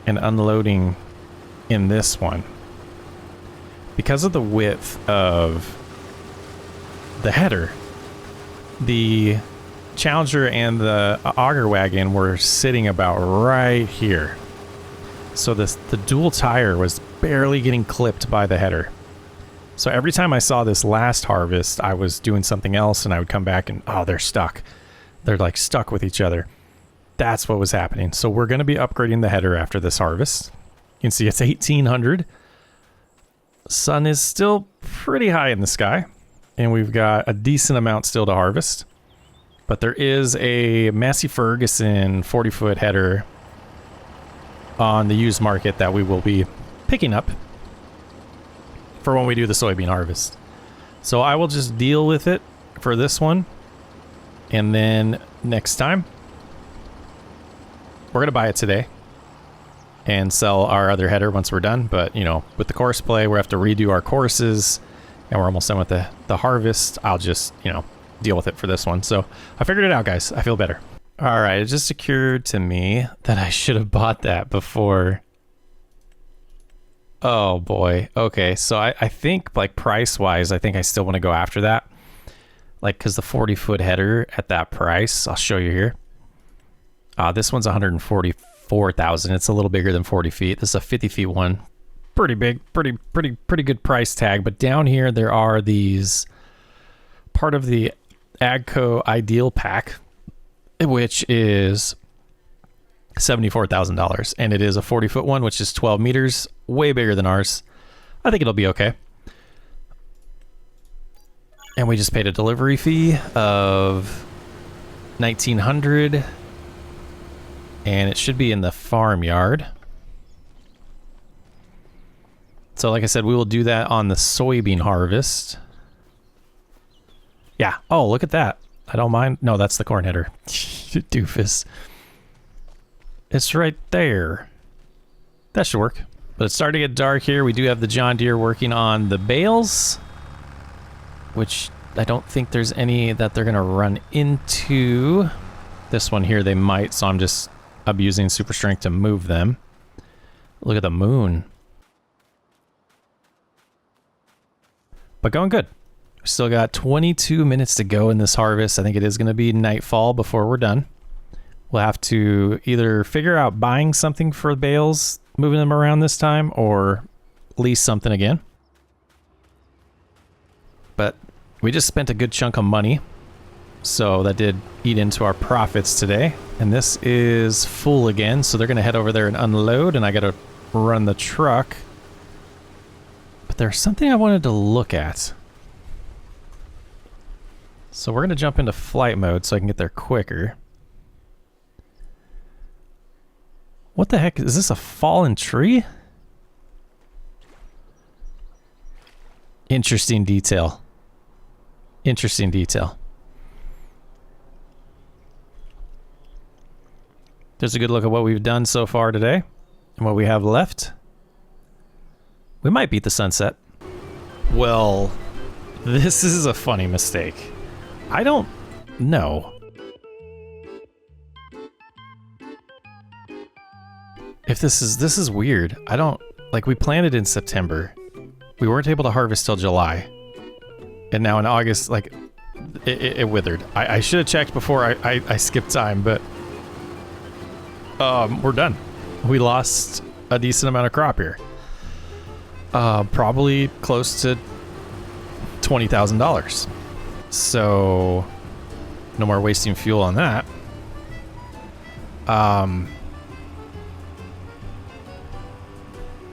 and unloading in this one, because of the width of the header, the Challenger and the auger wagon were sitting about right here. So the dual tire was barely getting clipped by the header. So every time I saw this last harvest, I was doing something else and I would come back and, oh, they're stuck. They're like stuck with each other. That's what was happening. So we're going to be upgrading the header after this harvest. You can see it's 1800. Sun is still pretty high in the sky, and we've got a decent amount still to harvest. But there is a Massey Ferguson 40-foot header on the used market that we will be picking up for when we do the soybean harvest. So I will just deal with it for this one, and then next time we're gonna buy it today and sell our other header once we're done. But you know, with the course play, we have to redo our courses, and we're almost done with the harvest. I'll just, you know, deal with it for this one. So I figured it out, guys. I feel better. All right, it just occurred to me that I should have bought that before. Oh boy. Okay, so I think, like, price wise, I think I still want to go after that, like, because the 40-foot header at that price, I'll show you here. This one's 144,000. It's a little bigger than 40 feet. This is a 50 feet one. Pretty big, pretty good price tag. But down here there are these part of the Agco Ideal Pack, which is $74,000, and it is a 40-foot one, which is 12 meters, way bigger than ours. I think it'll be okay. And we just paid a delivery fee of $1,900, and it should be in the farmyard. So like I said, we will do that on the soybean harvest. Yeah. Oh, look at that. I don't mind. No, that's the corn header. Doofus. It's right there. That should work. But it's starting to get dark here. We do have the John Deere working on the bales, which I don't think there's any that they're going to run into. This one here they might, so I'm just abusing super strength to move them. Look at the moon. But going good. We still got 22 minutes to go in this harvest. I think it is going to be nightfall before we're done. We'll have to either figure out buying something for bales, moving them around this time, or lease something again. But we just spent a good chunk of money, so that did eat into our profits today. And this is full again, so they're going to head over there and unload, and I got to run the truck. But there's something I wanted to look at. So we're going to jump into flight mode so I can get there quicker. What the heck? Is this a fallen tree? Interesting detail. Interesting detail. There's a good look at what we've done so far today and what we have left. We might beat the sunset. Well, this is a funny mistake. I don't know. If this is weird. I don't, like, we planted in September. We weren't able to harvest till July. And now in August, like, it withered. I should have checked before I skipped time, but we're done. We lost a decent amount of crop here. Probably close to $20,000. So no more wasting fuel on that.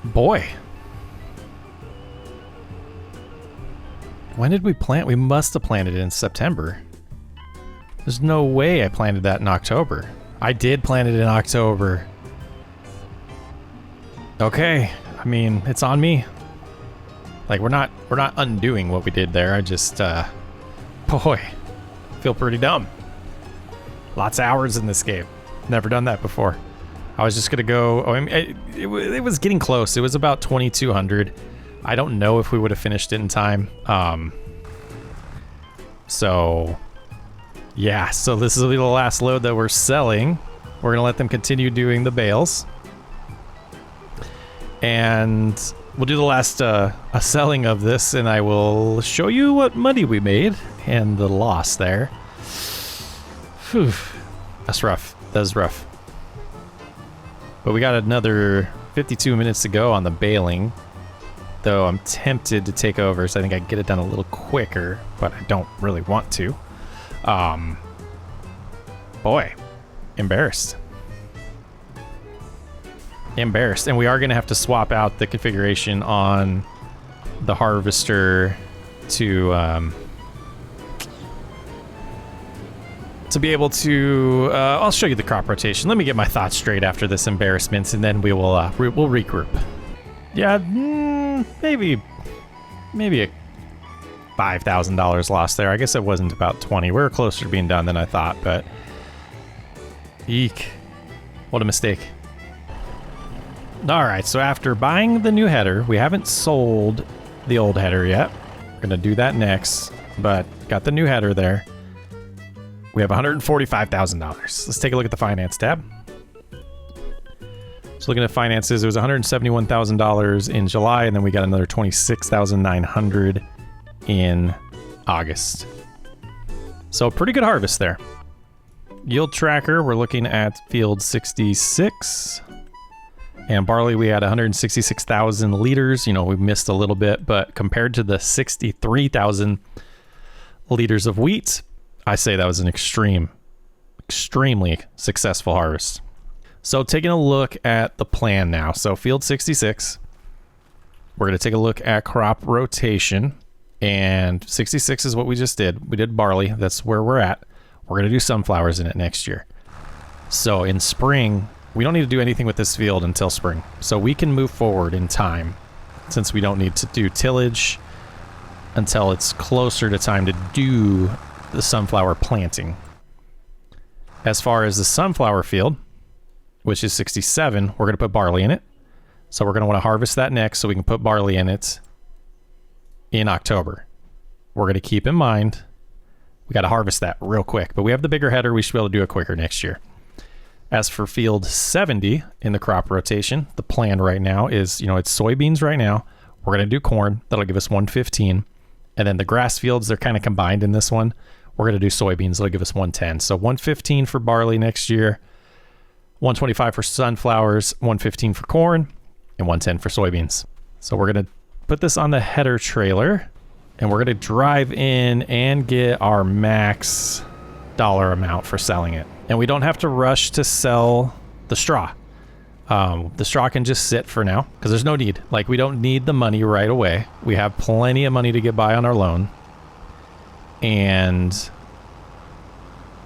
Boy. When did we plant? We must have planted it in September. There's no way I planted that in October. I did plant it in October. Okay. I mean, it's on me. Like we're not undoing what we did there. I just boy, feel pretty dumb. Lots of hours in this game. Never done that before. I was just gonna go. Oh, I mean, it was getting close. It was about 2,200. I don't know if we would have finished it in time. So yeah. So this will be the last load that we're selling. We're gonna let them continue doing the bales, and we'll do the last a selling of this, and I will show you what money we made and the loss there. Whew. That's rough. That's rough. But we got another 52 minutes to go on the baling, though I'm tempted to take over, so I think I can get it done a little quicker, but I don't really want to. Boy, embarrassed. Embarrassed. And we are going to have to swap out the configuration on the harvester to be able to I'll show you the crop rotation. Let me get my thoughts straight after this embarrassment, and then we'll regroup. Yeah, maybe a $5,000 loss there. I guess it wasn't about 20. We were closer to being done than I thought, but eek, what a mistake. All right, so after buying the new header, we haven't sold the old header yet. We're gonna do that next, but got the new header there. We have $145,000. Let's take a look at the finance tab. So looking at finances, it was $171,000 in July, and then we got another $26,900 in August. So pretty good harvest there. Yield tracker, we're looking at field 66. And barley, we had 166,000 liters. You know, we missed a little bit, but compared to the 63,000 liters of wheat, I say that was an extremely successful harvest. So taking a look at the plan now. So field 66, we're going to take a look at crop rotation. And 66 is what we just did. We did barley. That's where we're at. We're going to do sunflowers in it next year. So in spring, we don't need to do anything with this field until spring. So we can move forward in time, since we don't need to do tillage until it's closer to time to do the sunflower planting. As far as the sunflower field, which is 67, we're going to put barley in it. So we're going to want to harvest that next so we can put barley in it in October. We're going to keep in mind, we got to harvest that real quick, but we have the bigger header. We should be able to do it quicker next year. As for field 70 in the crop rotation, the plan right now is, it's soybeans right now. We're going to do corn. That'll give us 115. And then the grass fields, they're kind of combined in this one. We're going to do soybeans. That'll give us 110. So 115 for barley next year, 125 for sunflowers, 115 for corn, and 110 for soybeans. So we're going to put this on the header trailer, and we're going to drive in and get our max dollar amount for selling it. And we don't have to rush to sell the straw. The straw can just sit for now because there's no need. Like, we don't need the money right away. We have plenty of money to get by on our loan. And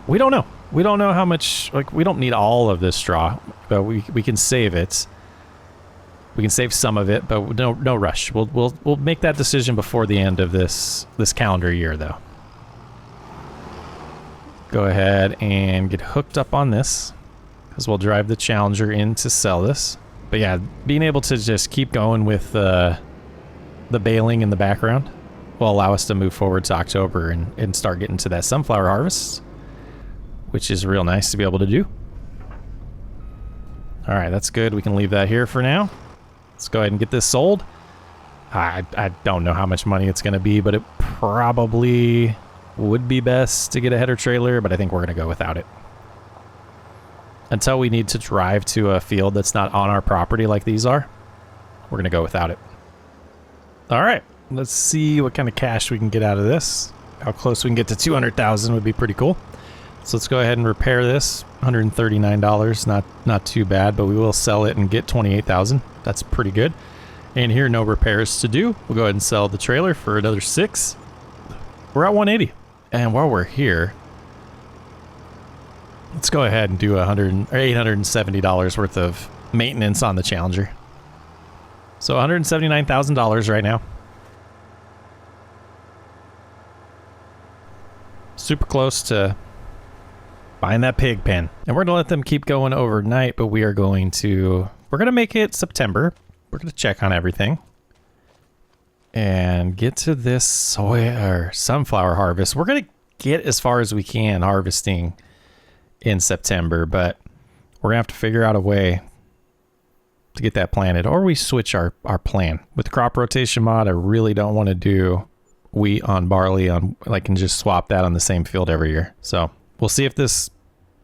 we don't know. We don't know how much, we don't need all of this straw, but we can save it. We can save some of it, but no rush. We'll make that decision before the end of this calendar year, though. Go ahead and get hooked up on this, because we'll drive the Challenger in to sell this. But yeah, being able to just keep going with the baling in the background will allow us to move forward to October and start getting to that sunflower harvest, which is real nice to be able to do. All right, that's good. We can leave that here for now. Let's go ahead and get this sold. I don't know how much money it's going to be, but it probably would be best to get a header trailer, but I think we're going to go without it. Until we need to drive to a field that's not on our property like these are, we're going to go without it. All right, let's see what kind of cash we can get out of this. How close we can get to 200,000 would be pretty cool. So let's go ahead and repair this. $139, not too bad, but we will sell it and get 28,000. That's pretty good. And here, no repairs to do. We'll go ahead and sell the trailer for another 6. We're at 180. And while we're here, let's go ahead and do $870 worth of maintenance on the Challenger. So $179,000 right now. super close to buying that pig pen. And we're gonna let them keep going overnight, but we're gonna make it September. We're gonna check on everything and get to this soy or sunflower harvest. We're gonna get as far as we can harvesting in September, but we're gonna have to figure out a way to get that planted, or we switch our plan. With the crop rotation mod, I really don't want to do wheat on barley and just swap that on the same field every year. So we'll see if this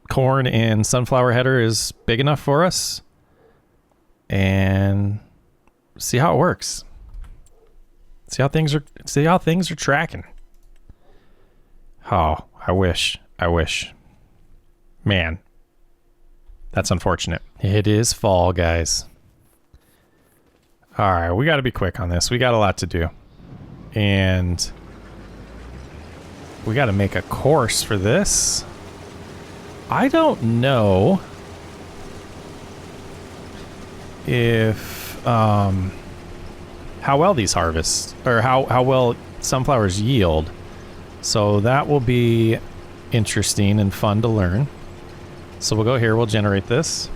corn and sunflower header is big enough for us and see how it works. See how things are tracking. Oh, I wish. Man, that's unfortunate. It is fall, guys. All right, we got to be quick on this. We got a lot to do. And we got to make a course for this. I don't know if how well these harvest, or how well sunflowers yield. So that will be interesting and fun to learn. So we'll go here, we'll generate this.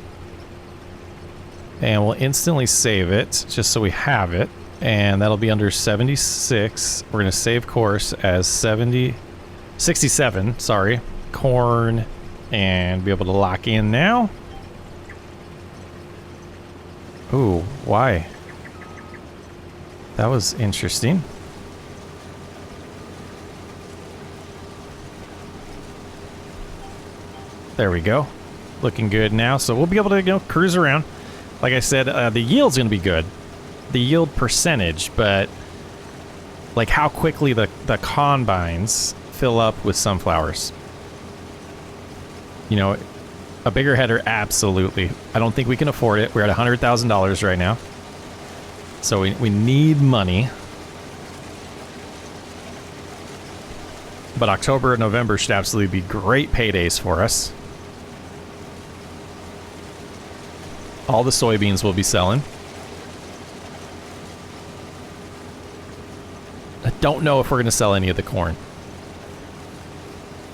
And we'll instantly save it, just so we have it. And that'll be under 76. We're going to save course as 67, sorry, corn, and be able to lock in now. Ooh, why? That was interesting. There we go. Looking good now. So we'll be able to cruise around. Like I said, the yield's going to be good. The yield percentage, but like how quickly the combines fill up with sunflowers. You know, a bigger header, absolutely. I don't think we can afford it. We're at $100,000 right now. So we need money. But October and November should absolutely be great paydays for us. All the soybeans we'll be selling. I don't know if we're going to sell any of the corn.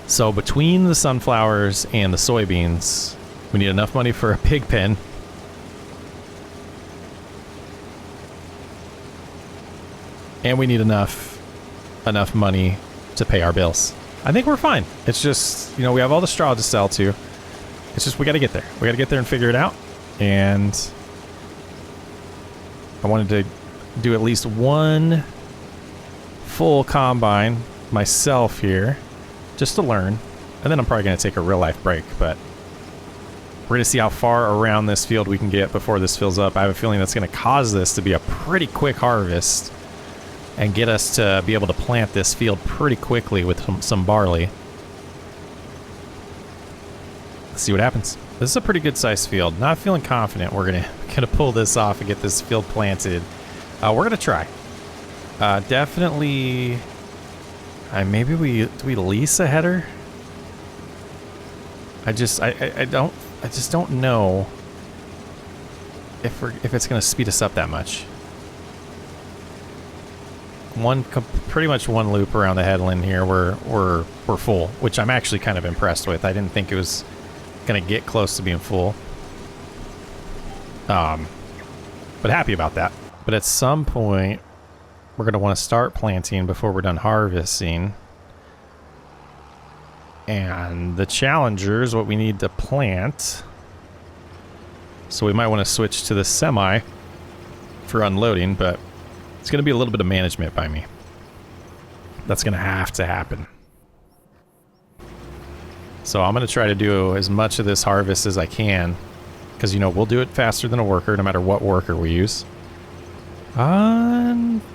So between the sunflowers and the soybeans, we need enough money for a pig pen. And we need enough money to pay our bills. I think we're fine. It's just, we have all the straw to sell to. It's just, we got to get there. We got to get there and figure it out. And I wanted to do at least one full combine myself here, just to learn. And then I'm probably going to take a real life break, but we're going to see how far around this field we can get before this fills up. I have a feeling that's going to cause this to be a pretty quick harvest and get us to be able to plant this field pretty quickly with some barley. Let's see what happens. This is a pretty good sized field. Not feeling confident we're gonna pull this off and get this field planted. We're gonna try. Definitely. Maybe do we lease a header? I just don't know if it's gonna speed us up that much. Pretty much one loop around the headland here. We're full, which I'm actually kind of impressed with. I didn't think it was gonna get close to being full. But happy about that. But at some point, we're gonna want to start planting before we're done harvesting. And the Challenger is what we need to plant. So we might want to switch to the semi for unloading, but it's gonna be a little bit of management by me. That's gonna have to happen. So I'm going to try to do as much of this harvest as I can, because, we'll do it faster than a worker, no matter what worker we use.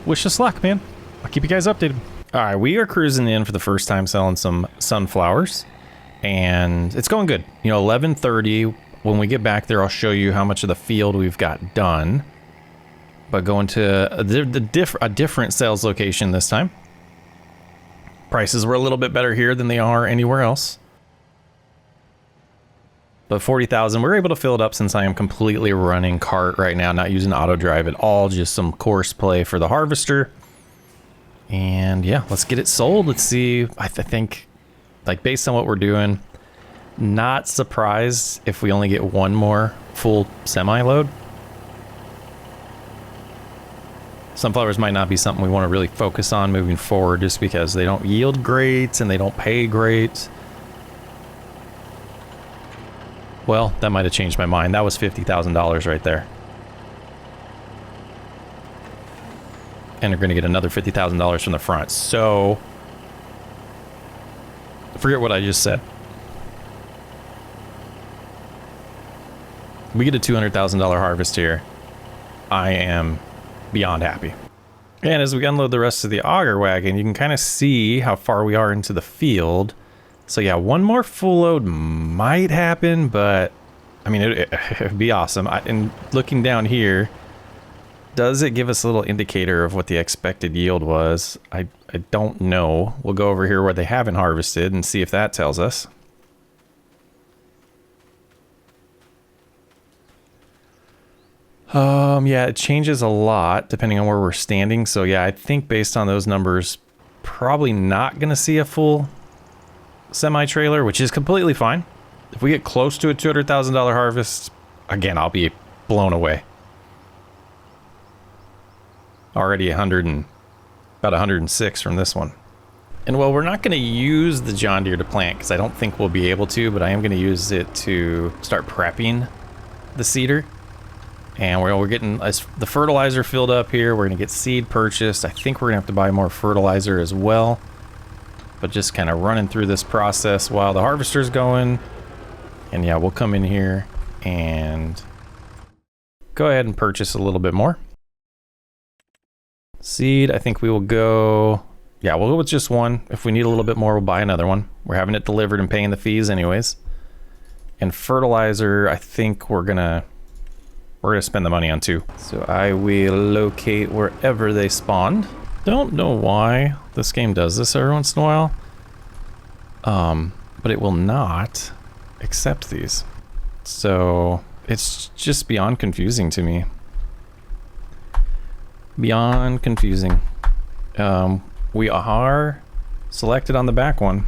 Wish us luck, man. I'll keep you guys updated. All right, we are cruising in for the first time selling some sunflowers, and it's going good. 11:30. When we get back there, I'll show you how much of the field we've got done. But going to a different sales location this time. Prices were a little bit better here than they are anywhere else. But 40,000, we're able to fill it up since I am completely running cart right now, not using auto drive at all, just some course play for the harvester. And yeah, let's get it sold. Let's see. I think Like, based on what we're doing, not surprised if we only get one more full semi-load. Sunflowers might not be something we want to really focus on moving forward just because they don't yield great and they don't pay great. Well, that might have changed my mind. That was $50,000 right there. And we're going to get another $50,000 from the front. So, forget what I just said. We get a $200,000 harvest here. I am beyond happy. And as we unload the rest of the auger wagon, you can kind of see how far we are into the field. So yeah, one more full load might happen, but I mean, it'd be awesome. And looking down here, does it give us a little indicator of what the expected yield was? I don't know. We'll go over here where they haven't harvested and see if that tells us. Yeah, it changes a lot depending on where we're standing. So yeah, I think based on those numbers, probably not going to see a full semi-trailer, which is completely fine. If we get close to a $200,000 harvest, again, I'll be blown away. Already about 106 from this one. And well, we're not going to use the John Deere to plant because I don't think we'll be able to, but I am going to use it to start prepping the seeder. And we're getting the fertilizer filled up here. We're going to get seed purchased. I think we're going to have to buy more fertilizer as well. But just kind of running through this process while the harvester's going. And yeah, we'll come in here and go ahead and purchase a little bit more. Seed, I think we will go... Yeah, we'll go with just one. If we need a little bit more, we'll buy another one. We're having it delivered and paying the fees anyways. And fertilizer, I think we're gonna spend the money on too. So I will locate wherever they spawned. Don't know why this game does this every once in a while. But it will not accept these. So it's just beyond confusing to me. Beyond confusing. We are selected on the back one.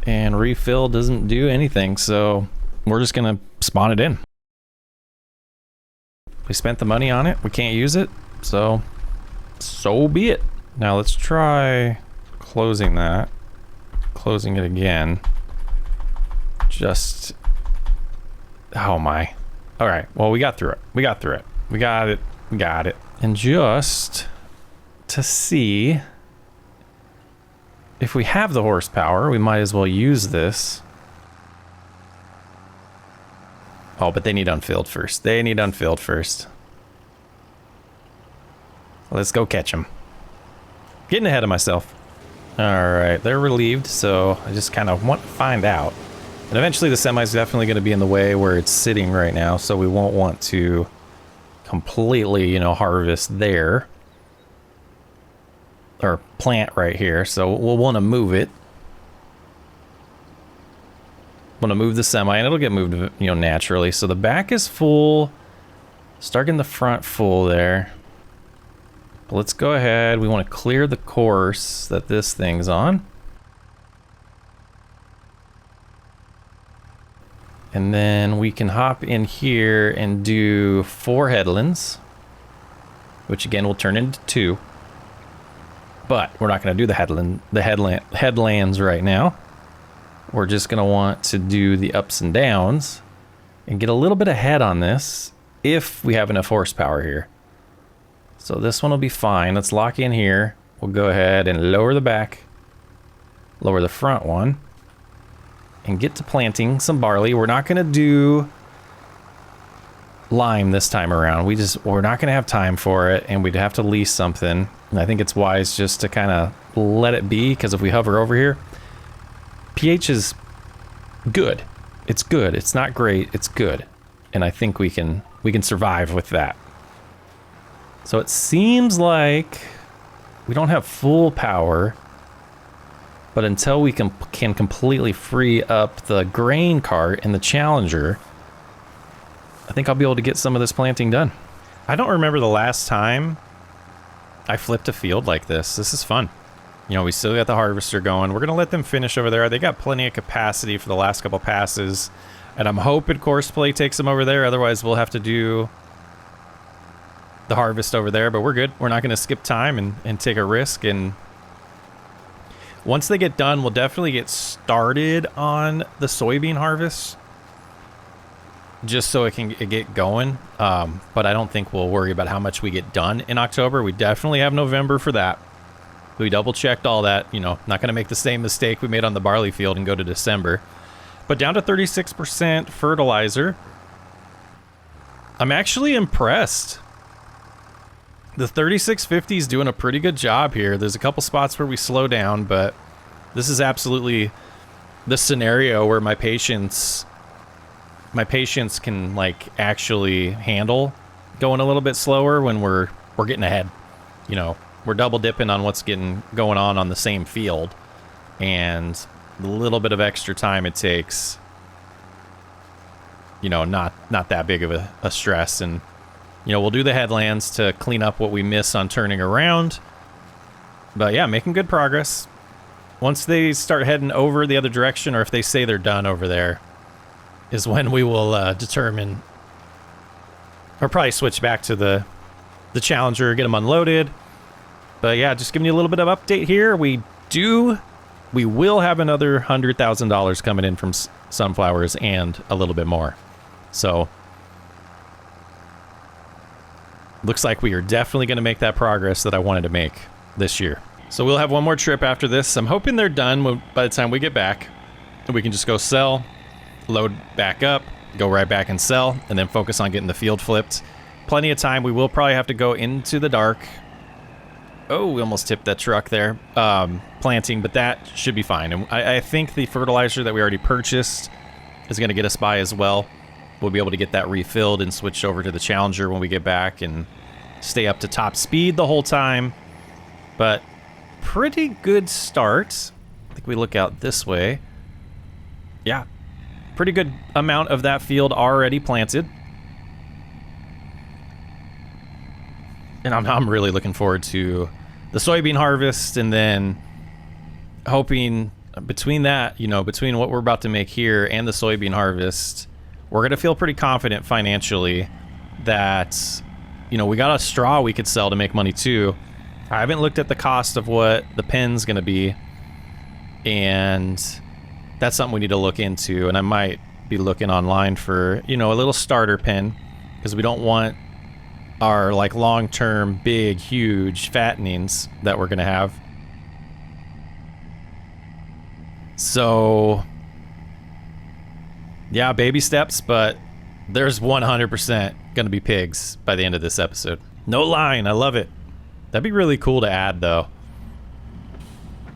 And refill doesn't do anything, so we're just gonna spawn it in. We spent the money on it, we can't use it, so be it. Now let's try closing that. Closing it again. Just, oh my. All right, well, we got through it. We got it. And just to see if we have the horsepower, we might as well use this. Oh, but they need unfilled first. Let's go catch them. Getting ahead of myself. All right, they're relieved, so I just kind of want to find out. And eventually the semi's definitely going to be in the way where it's sitting right now, so we won't want to completely, you know, harvest there. Or plant right here, so we'll want to move it. Want to move the semi, and it'll get moved, you know, naturally. So the back is full. Starting the front full there. But let's go ahead. We want to clear the course that this thing's on. And then we can hop in here and do 4 headlands, which again will turn into 2. But we're not going to do the headlands right now. We're just going to want to do the ups and downs and get a little bit ahead on this if we have enough horsepower here. So this one will be fine. Let's lock in here. We'll go ahead and lower the back, lower the front one, and get to planting some barley. We're not going to do lime this time around. We're not going to have time for it, and we'd have to lease something. And I think it's wise just to kind of let it be, because if we hover over here, pH is good. It's good. It's not great. It's good. And I think we can survive with that. So it seems like we don't have full power, but until we can completely free up the grain cart and the Challenger, I think I'll be able to get some of this planting done. I don't remember the last time I flipped a field like this. This is fun. You know, we still got the harvester going. We're going to let them finish over there. They got plenty of capacity for the last couple passes. And I'm hoping ChrisPlay takes them over there. Otherwise, we'll have to do the harvest over there. But we're good. We're not going to skip time and take a risk. And once they get done, we'll definitely get started on the soybean harvest, just so it can get going. But I don't think we'll worry about how much we get done in October. We definitely have November for that. We double checked all that, you know, not going to make the same mistake we made on the barley field and go to December. But down to 36% fertilizer. I'm actually impressed. The 3650 is doing a pretty good job here. There's a couple spots where we slow down, but this is absolutely the scenario where my patience can like actually handle going a little bit slower when we're getting ahead. You know, we're double dipping on what's going on the same field, and the little bit of extra time it takes, you know, not that big of a stress. And you know, we'll do the headlands to clean up what we miss on turning around. But yeah, making good progress. Once they start heading over the other direction, or if they say they're done over there, is when we will determine, or probably switch back to the Challenger, get them unloaded. But yeah, just giving you a little bit of update here. We will have another $100,000 coming in from sunflowers and a little bit more. So looks like we are definitely going to make that progress that I wanted to make this year. So we'll have one more trip after this. I'm hoping they're done by the time we get back, and we can just go sell, load back up, go right back and sell, and then focus on getting the field flipped. Plenty of time. We will probably have to go into the dark. Oh, we almost tipped that truck there, planting, but that should be fine. And I think the fertilizer that we already purchased is going to get us by as well. We'll be able to get that refilled and switch over to the Challenger when we get back and stay up to top speed the whole time. But pretty good start. I think we look out this way. Yeah, pretty good amount of that field already planted. And I'm really looking forward to the soybean harvest, and then hoping between that, you know, between what we're about to make here and the soybean harvest, we're going to feel pretty confident financially that, you know, we got a straw we could sell to make money too. I haven't looked at the cost of what the pen's going to be, and that's something we need to look into. And I might be looking online for, you know, a little starter pen, because we don't want our like long-term big huge fattenings that we're gonna have. So yeah, baby steps, but there's 100% gonna be pigs by the end of this episode. No line. I love it. That'd be really cool to add though,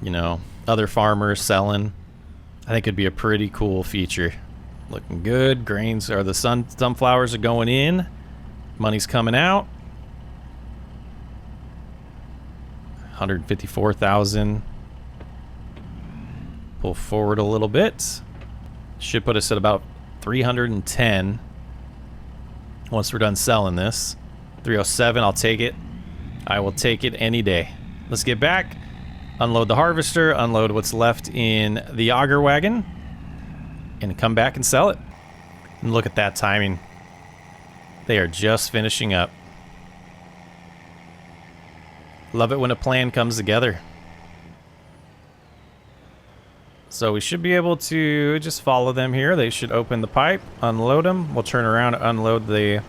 you know, other farmers selling. I think it'd be a pretty cool feature. Looking good. Grains, or the sunflowers are going in. Money's coming out. 154,000. Pull forward a little bit. Should put us at about 310 once we're done selling this. 307, I'll take it. I will take it any day. Let's get back, unload the harvester, unload what's left in the auger wagon, and come back and sell it. And look at that timing. They are just finishing up. Love it when a plan comes together. So we should be able to just follow them here. They should open the pipe, unload them. We'll turn around and unload the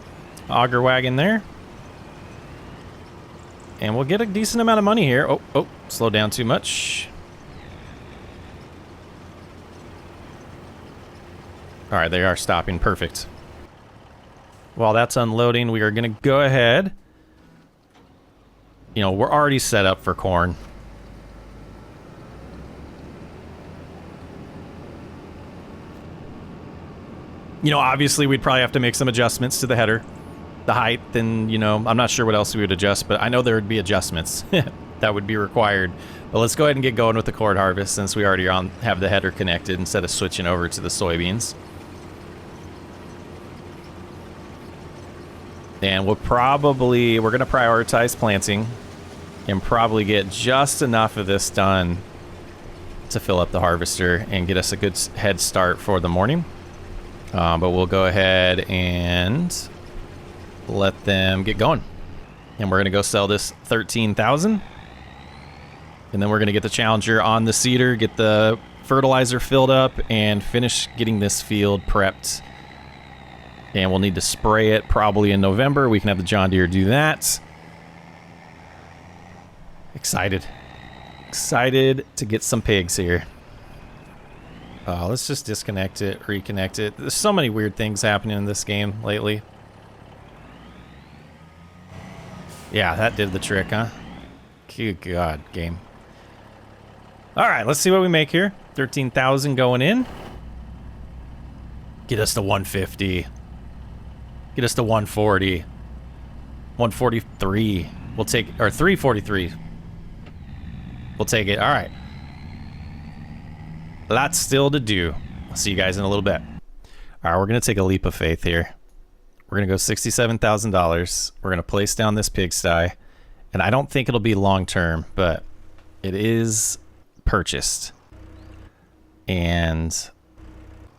auger wagon there. And we'll get a decent amount of money here. Oh, slow down too much. All right, they are stopping. Perfect. While that's unloading, we are going to go ahead. You know, we're already set up for corn. You know, obviously we'd probably have to make some adjustments to the header, the height, and, you know, I'm not sure what else we would adjust, but I know there would be adjustments that would be required. But let's go ahead and get going with the corn harvest, since we already have the header connected instead of switching over to the soybeans. And we're going to prioritize planting and probably get just enough of this done to fill up the harvester and get us a good head start for the morning. But we'll go ahead and let them get going. And we're going to go sell this 13,000. And then we're going to get the Challenger on the seeder, get the fertilizer filled up, and finish getting this field prepped. And we'll need to spray it probably in November. We can have the John Deere do that. Excited. Excited to get some pigs here. Let's just disconnect it, reconnect it. There's so many weird things happening in this game lately. Yeah, that did the trick, huh? Good God, game. All right, let's see what we make here. 13,000 going in. Get us to 150. Get us to 140. 143. We'll take, or 343. We'll take it. All right. Lots still to do. I'll see you guys in a little bit. All right, we're going to take a leap of faith here. We're going to go $67,000. We're going to place down this pigsty. And I don't think it'll be long term, but it is purchased. And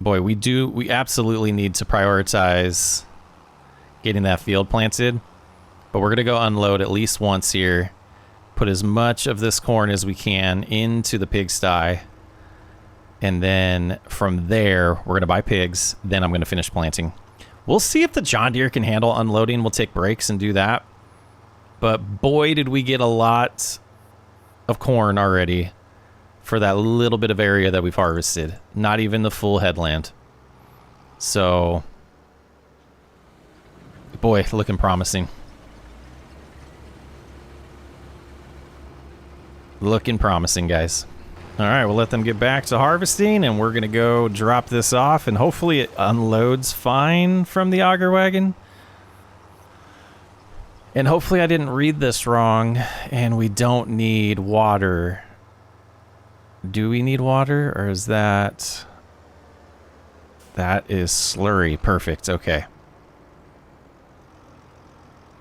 boy, we absolutely need to prioritize getting that field planted. But we're going to go unload at least once here. Put as much of this corn as we can into the pigsty. And then from there, we're going to buy pigs. Then I'm going to finish planting. We'll see if the John Deere can handle unloading. We'll take breaks and do that. But boy, did we get a lot of corn already for that little bit of area that we've harvested. Not even the full headland. So, boy, looking promising. Looking promising, guys. All right, we'll let them get back to harvesting, and we're going to go drop this off, and hopefully it unloads fine from the auger wagon. And hopefully I didn't read this wrong, and we don't need water. Do we need water, or is that... That is slurry. Perfect, okay.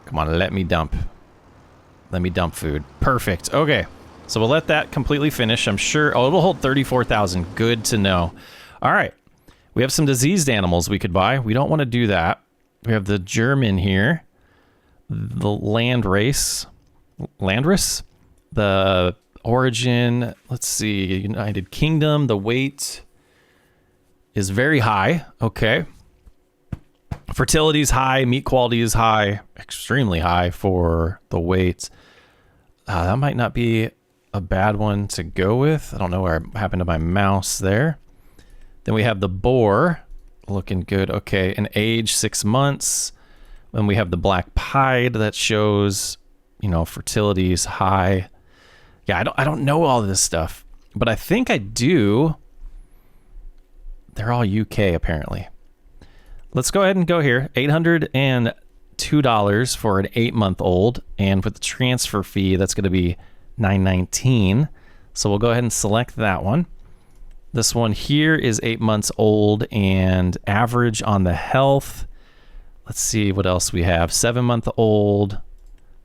Come on, let me dump. Let me dump food. Perfect, okay. So we'll let that completely finish. I'm sure... Oh, it'll hold 34,000. Good to know. All right. We have some diseased animals we could buy. We don't want to do that. We have the German here. The Landrace. The origin. Let's see. United Kingdom. The weight is very high. Okay. Fertility is high. Meat quality is high. Extremely high for the weight. That might not be a bad one to go with. I don't know where happened to my mouse there. Then we have the boar, looking good. Okay, an age 6 months. Then we have the black pied that shows, you know, fertility is high. Yeah, I don't know all of this stuff, but I think I do. They're all UK apparently. Let's go ahead and go here. $802 for an 8-month-old, and with the transfer fee, that's going to be $919. So we'll go ahead and select that one. This one here is 8 months old and average on the health. Let's see what else we have. 7-month-old.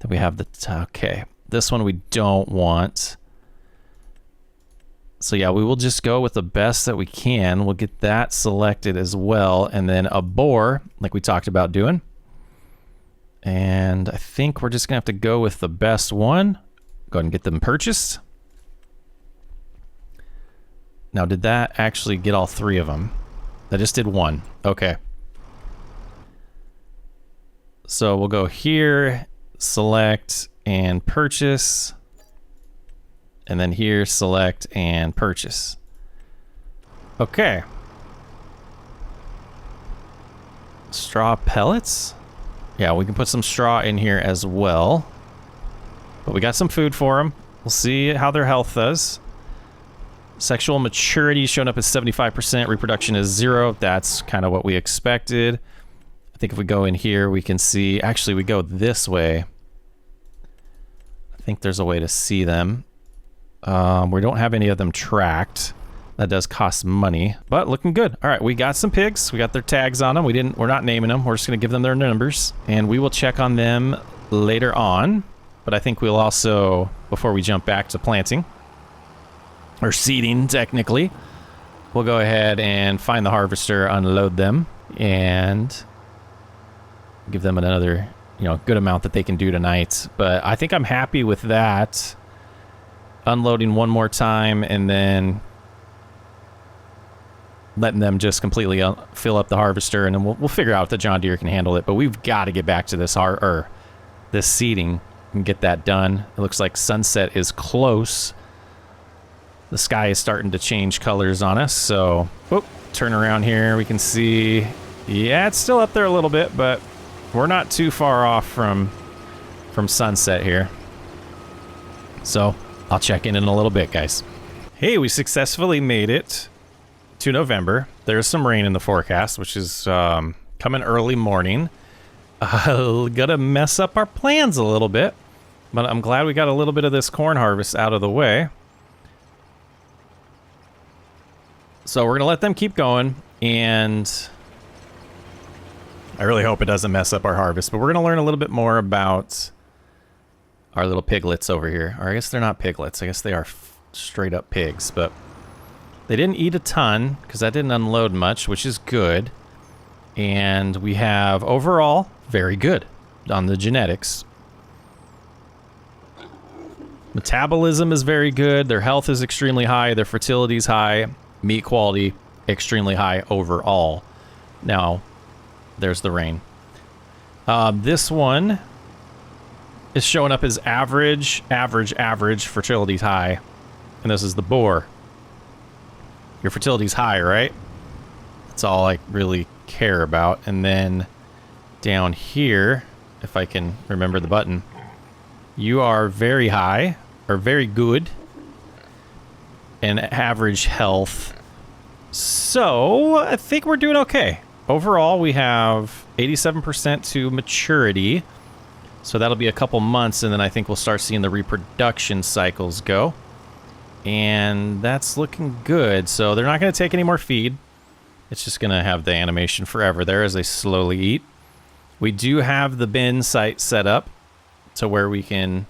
Then we have the... Okay. This one we don't want. So yeah, we will just go with the best that we can. We'll get that selected as well. And then a boar, like we talked about doing. And I think we're just going to have to go with the best one. Go ahead and get them purchased. Now, did that actually get all 3 of them? That just did 1. Okay. So we'll go here, select, and purchase. And then here, select, and purchase. Okay. Straw pellets? Yeah, we can put some straw in here as well. But we got some food for them. We'll see how their health does. Sexual maturity showing up as 75%. Reproduction is 0. That's kind of what we expected. I think if we go in here, we can see... Actually, we go this way. I think there's a way to see them. We don't have any of them tracked. That does cost money, but looking good. All right, we got some pigs. We got their tags on them. We're not naming them. We're just going to give them their numbers, and we will check on them later on. But I think we'll also before we jump back to planting. Or seeding, technically. We'll go ahead and find the harvester, unload them, and give them another, good amount that they can do tonight. But I think I'm happy with that. Unloading one more time and then letting them just completely fill up the harvester, and then we'll figure out if the John Deere can handle it. But we've got to get back to this seeding and get that done. It looks like sunset is close. The sky is starting to change colors on us, so turn around here. We can see, yeah, it's still up there a little bit, but we're not too far off from sunset here. So I'll check in a little bit, guys. Hey, we successfully made it to November. There's some rain in the forecast, which is coming early morning. Gonna mess up our plans a little bit, but I'm glad we got a little bit of this corn harvest out of the way. So we're gonna let them keep going, and I really hope it doesn't mess up our harvest, but we're gonna learn a little bit more about our little piglets over here. Or I guess they're not piglets. I guess they are straight up pigs, but they didn't eat a ton because I didn't unload much, which is good. And we have overall very good on the genetics. Metabolism is very good. Their health is extremely high. Their fertility is high. Meat quality extremely high overall. Now, there's the rain. This one is showing up as average fertility's high. And this is the boar. Your fertility's high, right? That's all I really care about. And then down here, if I can remember the button, you are very high, or very good, and average health. So I think we're doing okay. Overall, we have 87% to maturity. So that'll be a couple months, and then I think we'll start seeing the reproduction cycles go. And that's looking good. So they're not going to take any more feed. It's just going to have the animation forever there as they slowly eat. We do have the bin site set up to where we can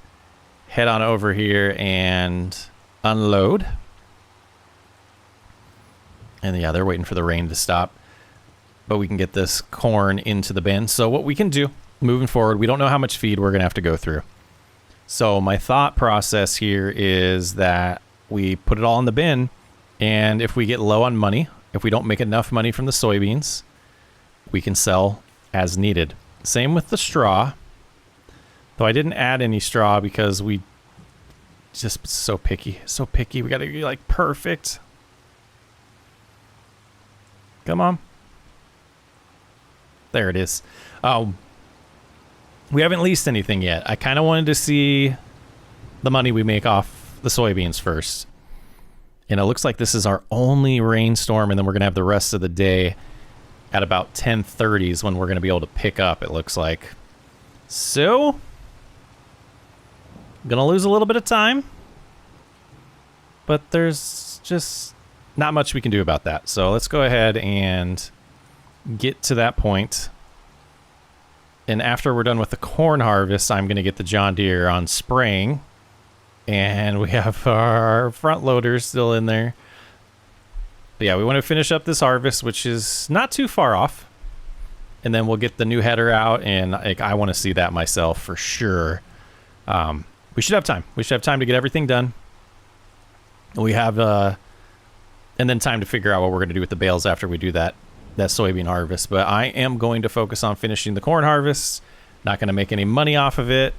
head on over here and unload. And yeah, they're waiting for the rain to stop. But we can get this corn into the bin. So what we can do moving forward, we don't know how much feed we're going to have to go through. So my thought process here is that we put it all in the bin, and if we get low on money, if we don't make enough money from the soybeans, we can sell as needed. Same with the straw. Though I didn't add any straw because we just so picky. So picky. We got to be like perfect. Come on. There it is. We haven't leased anything yet. I kind of wanted to see the money we make off the soybeans first. And it looks like this is our only rainstorm, and then we're going to have the rest of the day at about 10:30 is when we're going to be able to pick up, it looks like. So, going to lose a little bit of time, but there's just not much we can do about that. So let's go ahead and get to that point. And after we're done with the corn harvest, I'm going to get the John Deere on spraying. And we have our front loaders still in there. But yeah, we want to finish up this harvest, which is not too far off. And then we'll get the new header out, and I want to see that myself for sure. We should have time. We should have time to get everything done. We have, and then time to figure out what we're going to do with the bales after we do that soybean harvest. But I am going to focus on finishing the corn harvest. Not going to make any money off of it.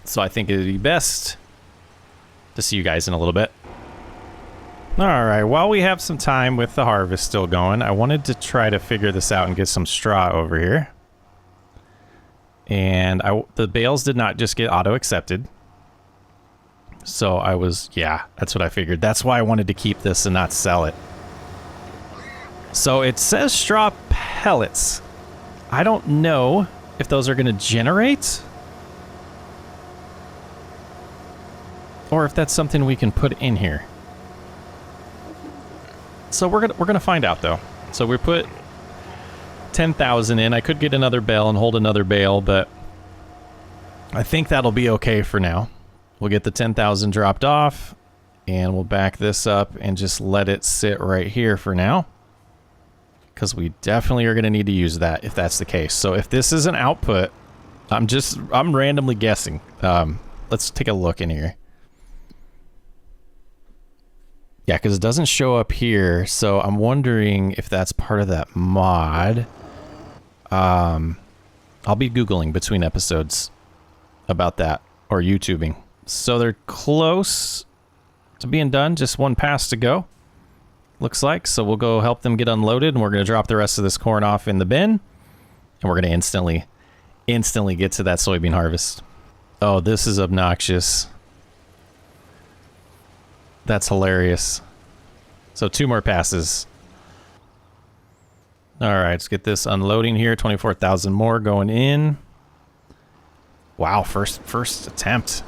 So I think it would be best to see you guys in a little bit. All right, while we have some time with the harvest still going, I wanted to try to figure this out and get some straw over here. And the bales did not just get auto-accepted. So I was, yeah, that's what I figured. That's why I wanted to keep this and not sell it. So it says straw pellets. I don't know if those are going to generate, or if that's something we can put in here. So we're gonna find out though. So we put 10,000 in. I could get another bale and hold another bale, but I think that'll be okay for now. We'll get the 10,000 dropped off, and we'll back this up and just let it sit right here for now, because we definitely are going to need to use that if that's the case. So if this is an output, I'm randomly guessing. Let's take a look in here. Yeah, because it doesn't show up here, so I'm wondering if that's part of that mod. I'll be Googling between episodes about that, or YouTubing. So they're close to being done, just one pass to go, looks like. So we'll go help them get unloaded, and we're going to drop the rest of this corn off in the bin, and we're going to instantly get to that soybean harvest. Oh, this is obnoxious. That's hilarious. So 2 more passes. All right, let's get this unloading here. 24,000 more going in. Wow, first attempt.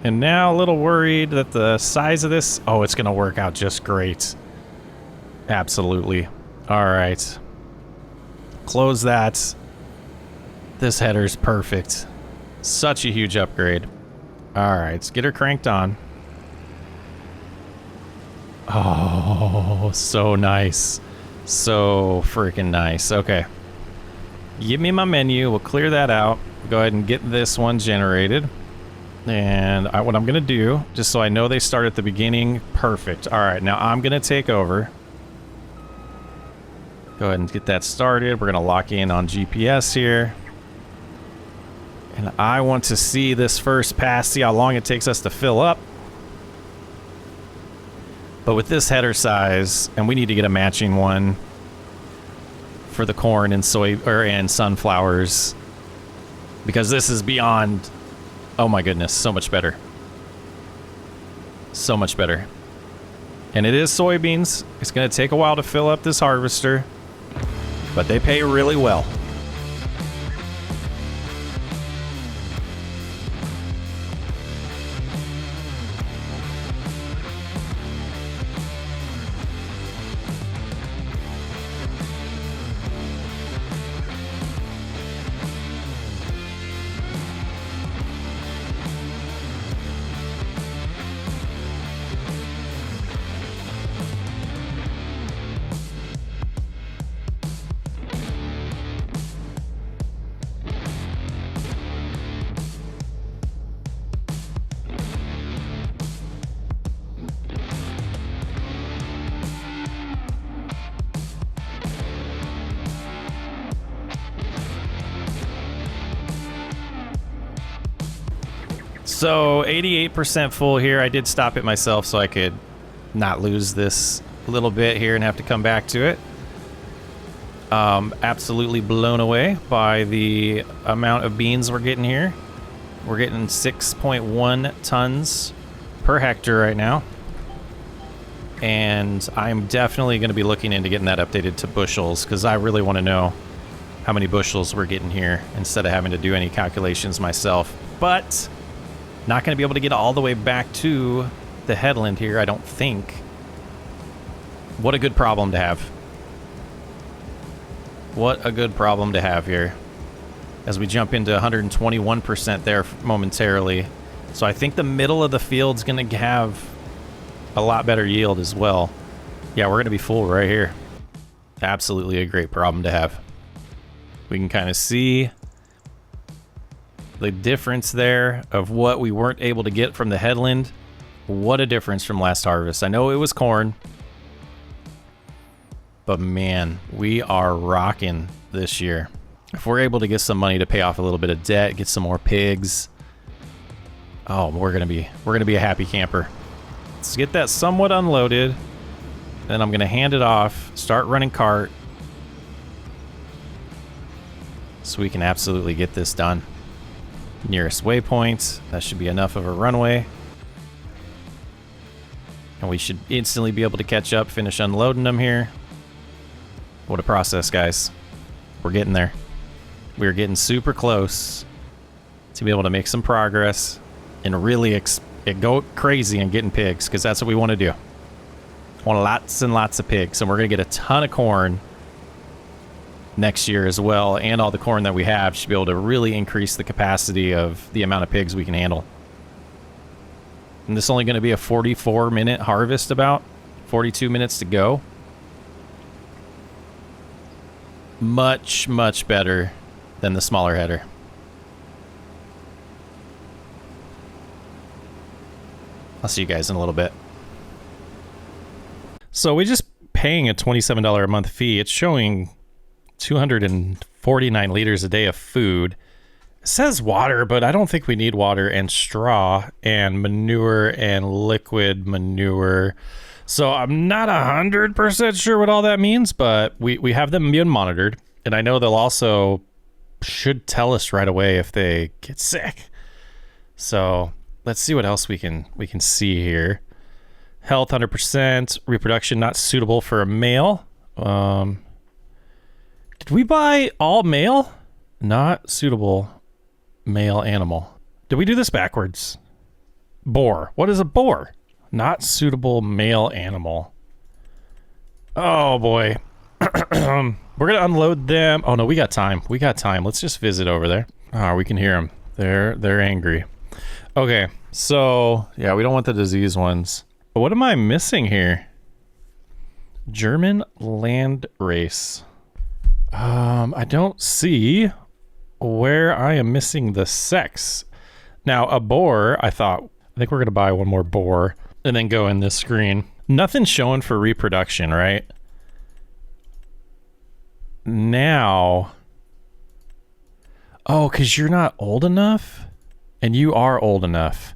And now a little worried that the size of this... Oh, it's going to work out just great. Absolutely. All right. Close that. This header's perfect. Such a huge upgrade. All right, let's get her cranked on. Oh, so nice. So freaking nice. Okay. Give me my menu. We'll clear that out. Go ahead and get this one generated. And what I'm going to do, just so I know they start at the beginning, perfect. All right, now I'm going to take over. Go ahead and get that started. We're going to lock in on GPS here. And I want to see this first pass, see how long it takes us to fill up. But with this header size, and we need to get a matching one for the corn and and sunflowers, because this is beyond... Oh my goodness, so much better. So much better. And it is soybeans. It's going to take a while to fill up this harvester, but they pay really well. So 88% full here. I did stop it myself so I could not lose this little bit here and have to come back to it. Absolutely blown away by the amount of beans we're getting here. We're getting 6.1 tons per hectare right now. And I'm definitely going to be looking into getting that updated to bushels, because I really want to know how many bushels we're getting here instead of having to do any calculations myself. But not going to be able to get all the way back to the headland here, I don't think. What a good problem to have. What a good problem to have here. As we jump into 121% there momentarily. So I think the middle of the field's going to have a lot better yield as well. Yeah, we're going to be full right here. Absolutely a great problem to have. We can kind of see the difference there of what we weren't able to get from the headland. What a difference from last harvest. I know it was corn, but man, we are rocking this year. If we're able to get some money to pay off a little bit of debt, get some more pigs, oh, we're gonna be a happy camper. Let's get that somewhat unloaded. Then I'm gonna hand it off, start running cart, so we can absolutely get this done. Nearest waypoint, that should be enough of a runway. And we should instantly be able to catch up, finish unloading them here. What a process, guys. We're getting there. We're getting super close to be able to make some progress and really go crazy and getting pigs, because that's what we want to do. Want lots and lots of pigs, and we're going to get a ton of corn next year as well, and all the corn that we have should be able to really increase the capacity of the amount of pigs we can handle. And this is only going to be a 44-minute harvest, about 42 minutes to go. Much, much better than the smaller header. I'll see you guys in a little bit. So we just paying a $27 a month fee. It's showing 249 liters a day of food. It says water, but I don't think we need water, and straw and manure and liquid manure. So I'm not 100% sure what all that means, but we have them being monitored, and I know they'll also should tell us right away if they get sick. So let's see what else we can see here. Health 100%, reproduction not suitable for a male. Did we buy all male? Not suitable male animal. Did we do this backwards? Boar. What is a boar? Not suitable male animal. Oh boy. We're gonna unload them. Oh no, we got time. We got time. Let's just visit over there. Oh, we can hear them. They're angry. Okay, so yeah, we don't want the disease ones. But what am I missing here? German land race. I don't see where I am missing the sex. Now, a boar, I think we're going to buy one more boar and then go in this screen. Nothing showing for reproduction, right? Now, oh, because you're not old enough? And you are old enough.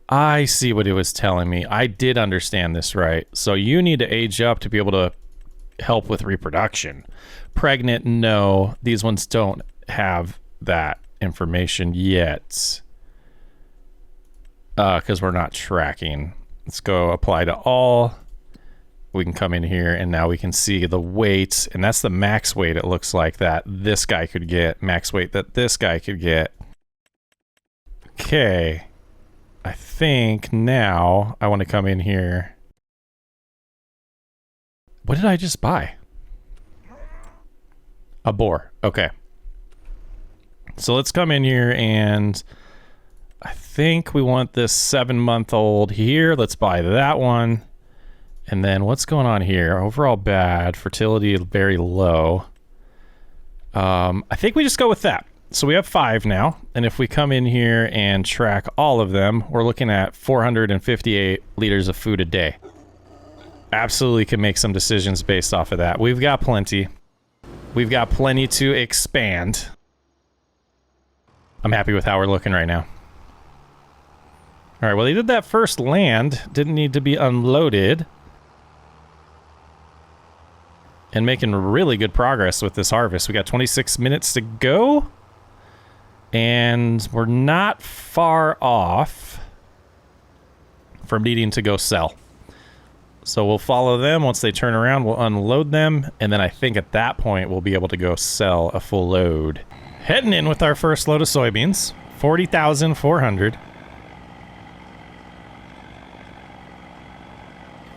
I see what it was telling me. I did understand this right. So you need to age up to be able to help with reproduction. Pregnant, no. These ones don't have that information yet. Because we're not tracking. Let's go apply to all. We can come in here and now we can see the weight. And that's the max weight it looks like that this guy could get. Max weight that this guy could get. Okay. I think now I want to come in here. What did I just buy? A boar. Okay. So let's come in here and I think we want this 7-month-old here. Let's buy that one. And then what's going on here? Overall bad. Fertility very low. I think we just go with that. So we have 5 now. And if we come in here and track all of them, we're looking at 458 liters of food a day. Absolutely can make some decisions based off of that. We've got plenty. We've got plenty to expand. I'm happy with how we're looking right now. All right, well, they did that first land. Didn't need to be unloaded. And making really good progress with this harvest. We got 26 minutes to go. And we're not far off from needing to go sell. So we'll follow them. Once they turn around, we'll unload them. And then I think at that point, we'll be able to go sell a full load. Heading in with our first load of soybeans. 40,400.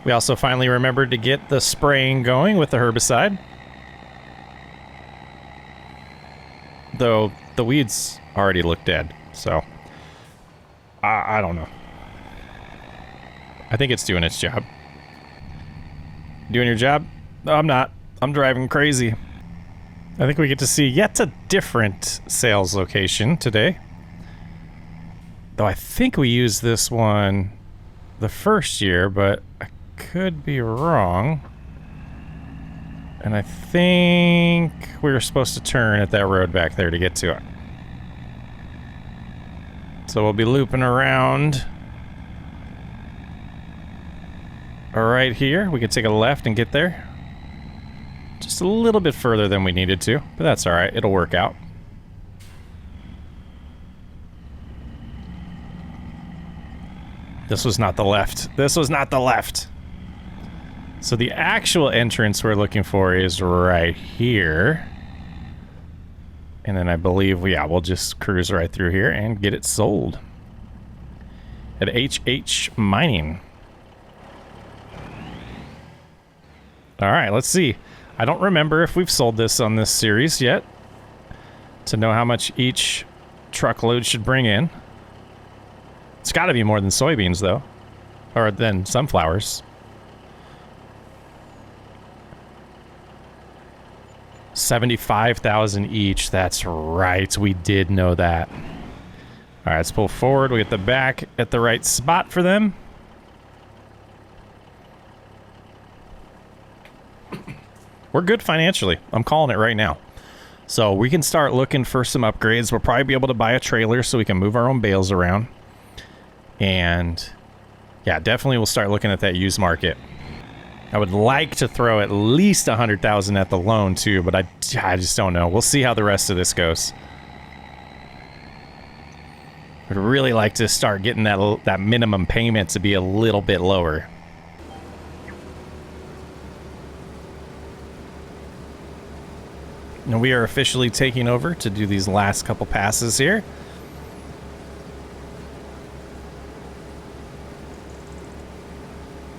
We also finally remembered to get the spraying going with the herbicide. Though the weeds already look dead, so I don't know. I think it's doing its job. Doing your job? No, I'm not. I'm driving crazy. I think we get to see yet a different sales location today. Though I think we used this one the first year, but I could be wrong. And I think we were supposed to turn at that road back there to get to it. So we'll be looping around. Right here, we could take a left and get there. Just a little bit further than we needed to, but that's all right. It'll work out. This was not the left. This was not the left. So the actual entrance we're looking for is right here. And then I believe, we'll just cruise right through here and get it sold. At HH Mining. All right, let's see. I don't remember if we've sold this on this series yet to know how much each truckload should bring in. It's got to be more than soybeans, though. Or than sunflowers. $75,000 each. That's right. We did know that. All right, let's pull forward. We get the back at the right spot for them. We're good financially. I'm calling it right now. So we can start looking for some upgrades. We'll probably be able to buy a trailer so we can move our own bales around. And yeah, definitely we'll start looking at that used market. I would like to throw at least 100,000 at the loan too, but I just don't know. We'll see how the rest of this goes. I'd really like to start getting that minimum payment to be a little bit lower. And we are officially taking over to do these last couple passes here.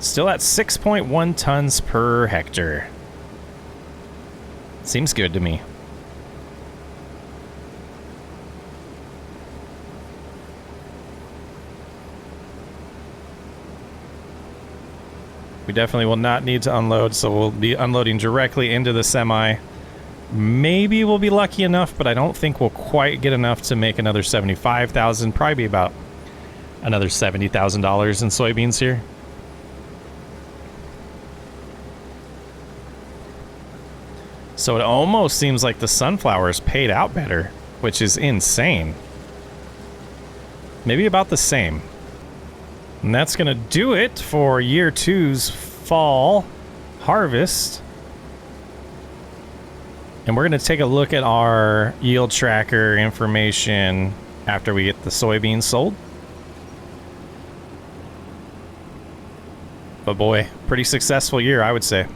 Still at 6.1 tons per hectare. Seems good to me. We definitely will not need to unload, so we'll be unloading directly into the semi. Maybe we'll be lucky enough, but I don't think we'll quite get enough to make another 75,000. Probably be about another $70,000 in soybeans here. So it almost seems like the sunflowers paid out better, which is insane. Maybe about the same. And that's going to do it for year 2's fall harvest. And we're going to take a look at our yield tracker information after we get the soybeans sold. But boy, pretty successful year, I would say.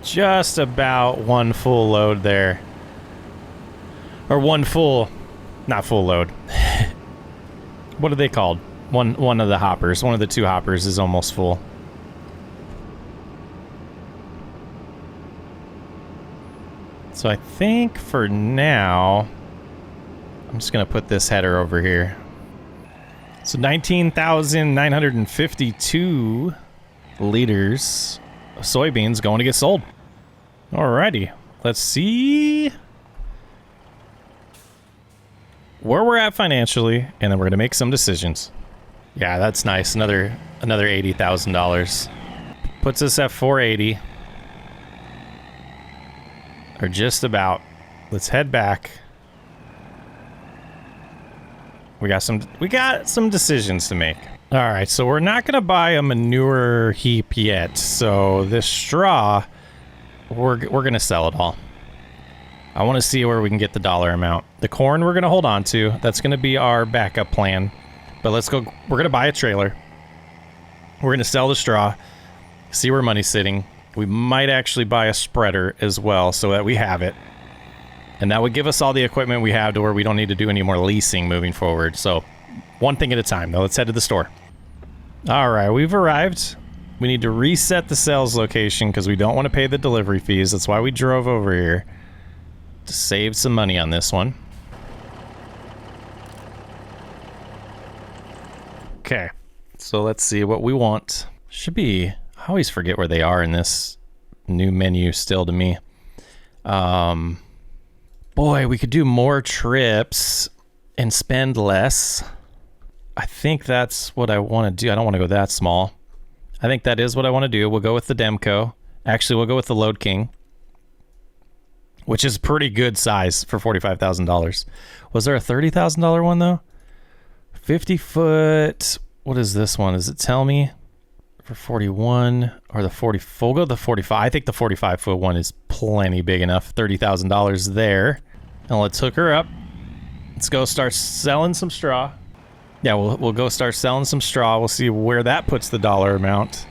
Just about one full load there. Or one full, not full load. What are they called? One of the hoppers, one of the two hoppers is almost full. So I think for now, I'm just going to put this header over here. So 19,952 liters of soybeans going to get sold. Alrighty, let's see where we're at financially, and then we're going to make some decisions. Yeah, that's nice. Another $80,000. Puts us at 480. Or just about. Let's head back. We got some decisions to make. All right, so we're not going to buy a manure heap yet. So this straw, we're going to sell it all. I want to see where we can get the dollar amount. The corn we're going to hold on to. That's going to be our backup plan. But let's go. We're going to buy a trailer. We're going to sell the straw. See where money's sitting. We might actually buy a spreader as well so that we have it. And that would give us all the equipment we have to where we don't need to do any more leasing moving forward. So one thing at a time, though. Let's head to the store. All right, we've arrived. We need to reset the sales location because we don't want to pay the delivery fees. That's why we drove over here to save some money on this one. Okay, so let's see what we want. Should be... I always forget where they are in this new menu still to me. Boy, we could do more trips and spend less. I think that's what I want to do. I don't want to go that small. I think that is what I want to do. We'll go with the Demco. Actually, we'll go with the Load King, which is pretty good size for $45,000. Was there a $30,000 one, though? 50 foot. What is this one? Does it tell me? For 41 or the 40, we'll go the 45. I think the 45 foot one is plenty big enough. $30,000 there. And let's hook her up. Let's go start selling some straw. Yeah, we'll go start selling some straw. We'll see where that puts the dollar amount.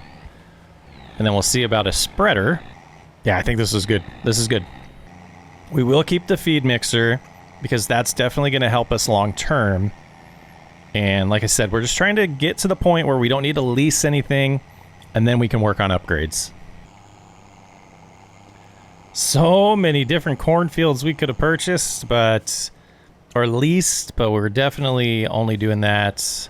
And then we'll see about a spreader. Yeah, I think this is good. This is good. We will keep the feed mixer because that's definitely going to help us long term. And like I said, we're just trying to get to the point where we don't need to lease anything, and then we can work on upgrades. So many different cornfields we could have purchased, or leased, but we're definitely only doing that.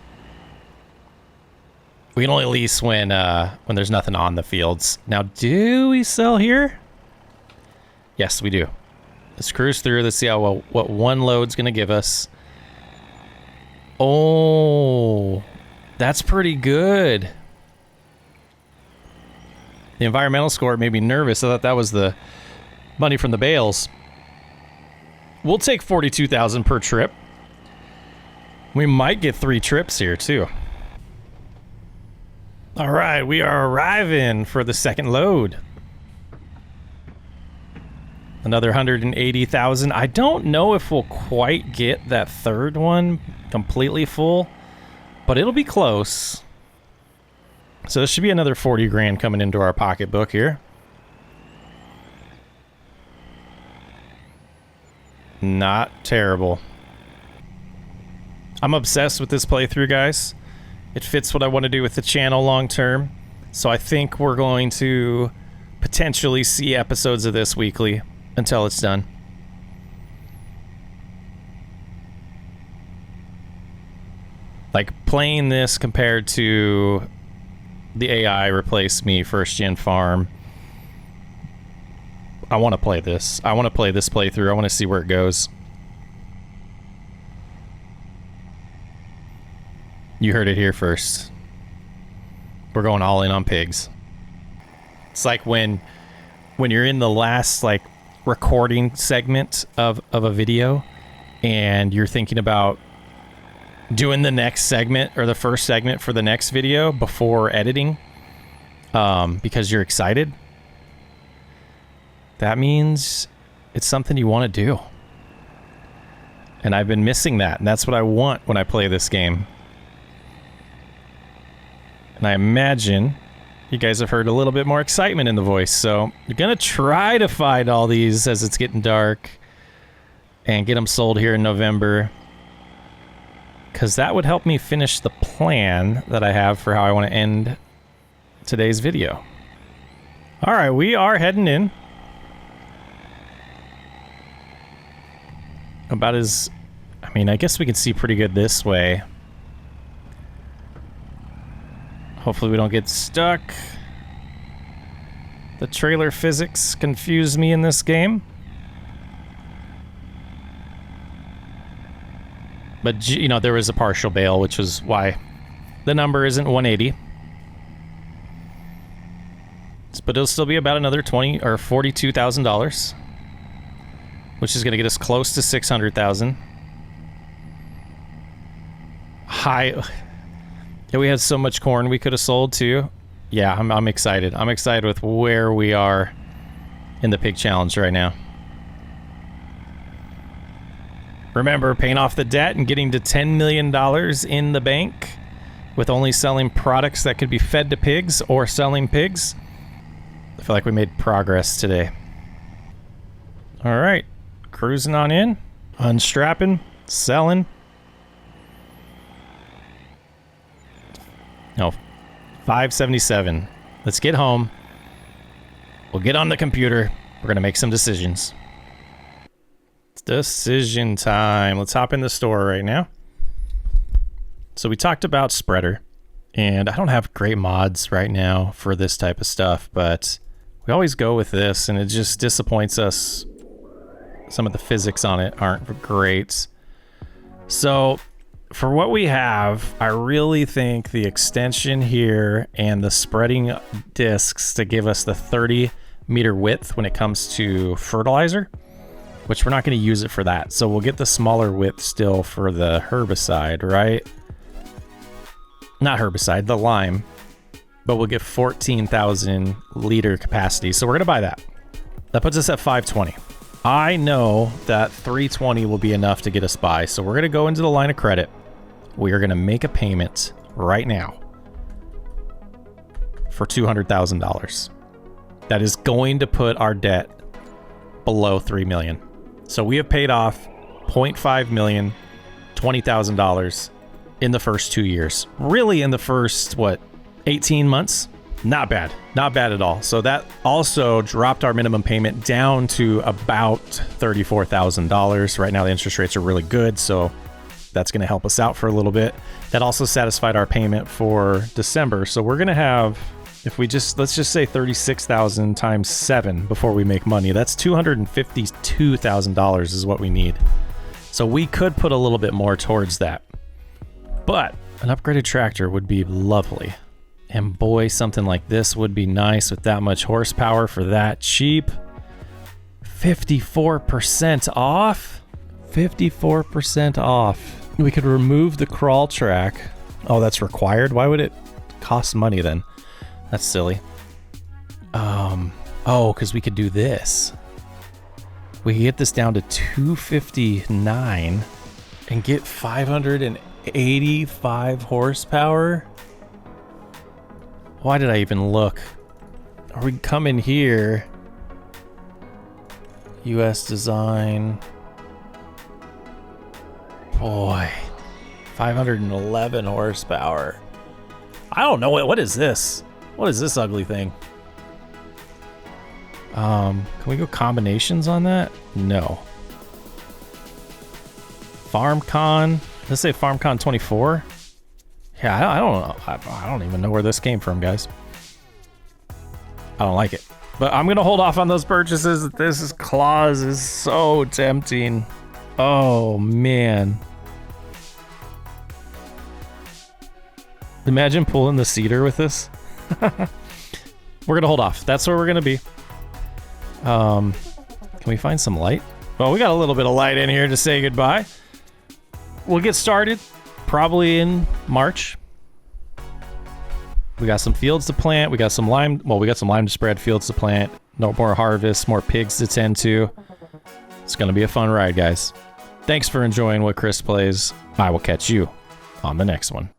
We can only lease when there's nothing on the fields. Now, do we sell here? Yes, we do. Let's cruise through. Let's see how what one load's gonna give us. Oh, that's pretty good. The environmental score made me nervous. I thought that was the money from the bales. We'll take 42,000 per trip. We might get 3 trips here too. All right, we are arriving for the second load. Another 180,000. I don't know if we'll quite get that third one completely full, but it'll be close. So this should be another 40 grand coming into our pocketbook here. Not terrible. I'm obsessed with this playthrough, guys. It fits what I want to do with the channel long term. So I think we're going to potentially see episodes of this weekly until it's done. Like, playing this compared to the AI replace me first gen farm. I want to play this. I want to play this playthrough. I want to see where it goes. You heard it here first. We're going all in on pigs. It's like when you're in the last like recording segment of a video and you're thinking about doing the next segment or the first segment for the next video before editing because you're excited. That means it's something you want to do. And I've been missing that, and that's what I want when I play this game. And I imagine you guys have heard a little bit more excitement in the voice, so you're gonna try to find all these as it's getting dark and get them sold here in November, because that would help me finish the plan that I have for how I want to end today's video. All right, we are heading in. About as, I mean, I guess we can see pretty good this way. Hopefully we don't get stuck. The trailer physics confuse me in this game. But, you know, there was a partial bail, which was why the number isn't 180. But it'll still be about another $20,000 or $42,000, which is going to get us close to 600,000. High. Yeah, we had so much corn we could have sold too. Yeah, I'm excited. I'm excited with where we are in the pig challenge right now. Remember, paying off the debt and getting to $10 million in the bank with only selling products that could be fed to pigs or selling pigs. I feel like we made progress today. All right, cruising on in, unstrapping, selling. No, 577. Let's get home. We'll get on the computer. We're going to make some decisions. It's decision time. Let's hop in the store right now. So we talked about spreader, and I don't have great mods right now for this type of stuff, but we always go with this, and it just disappoints us. Some of the physics on it aren't great. So for what we have, I really think the extension here and the spreading discs to give us the 30-meter width when it comes to fertilizer, which we're not going to use it for that. So we'll get the smaller width still for the herbicide, right? Not herbicide, the lime. But we'll get 14,000 liter capacity. So we're going to buy that. That puts us at 520. I know that 320 will be enough to get us by. So we're going to go into the line of credit. We are going to make a payment right now for $200,000. That is going to put our debt below 3 million. So we have paid off 0.5 million, $20,000 in the first 2 years. Really in the first, what, 18 months? Not bad. Not bad at all. So that also dropped our minimum payment down to about $34,000. Right now the interest rates are really good, so that's going to help us out for a little bit. That also satisfied our payment for December. So we're going to have, if we just, let's just say 36,000 times 7 before we make money. That's $252,000 is what we need. So we could put a little bit more towards that. But an upgraded tractor would be lovely. And boy, something like this would be nice with that much horsepower for that cheap. 54% off? 54% off. We could remove the crawl track. Oh, that's required? Why would it cost money then? That's silly. Oh, because we could do this. We could get this down to 259 and get 585 horsepower. Why did I even look? Or we come in here. US design. Boy. 511 horsepower. I don't know. What is this? What is this ugly thing? Can we go combinations on that? No. FarmCon. Let's say FarmCon 24. Yeah, I don't know. I don't even know where this came from, guys. I don't like it. But I'm going to hold off on those purchases. This clause is so tempting. Oh, man. Imagine pulling the cedar with this. We're going to hold off. That's where we're going to be. Can we find some light? Well, we got a little bit of light in here to say goodbye. We'll get started probably in March. We got some fields to plant. We got some lime. Well, we got some lime to spread, fields to plant. No more harvest, more pigs to tend to. It's going to be a fun ride, guys. Thanks for enjoying What Chris Plays. I will catch you on the next one.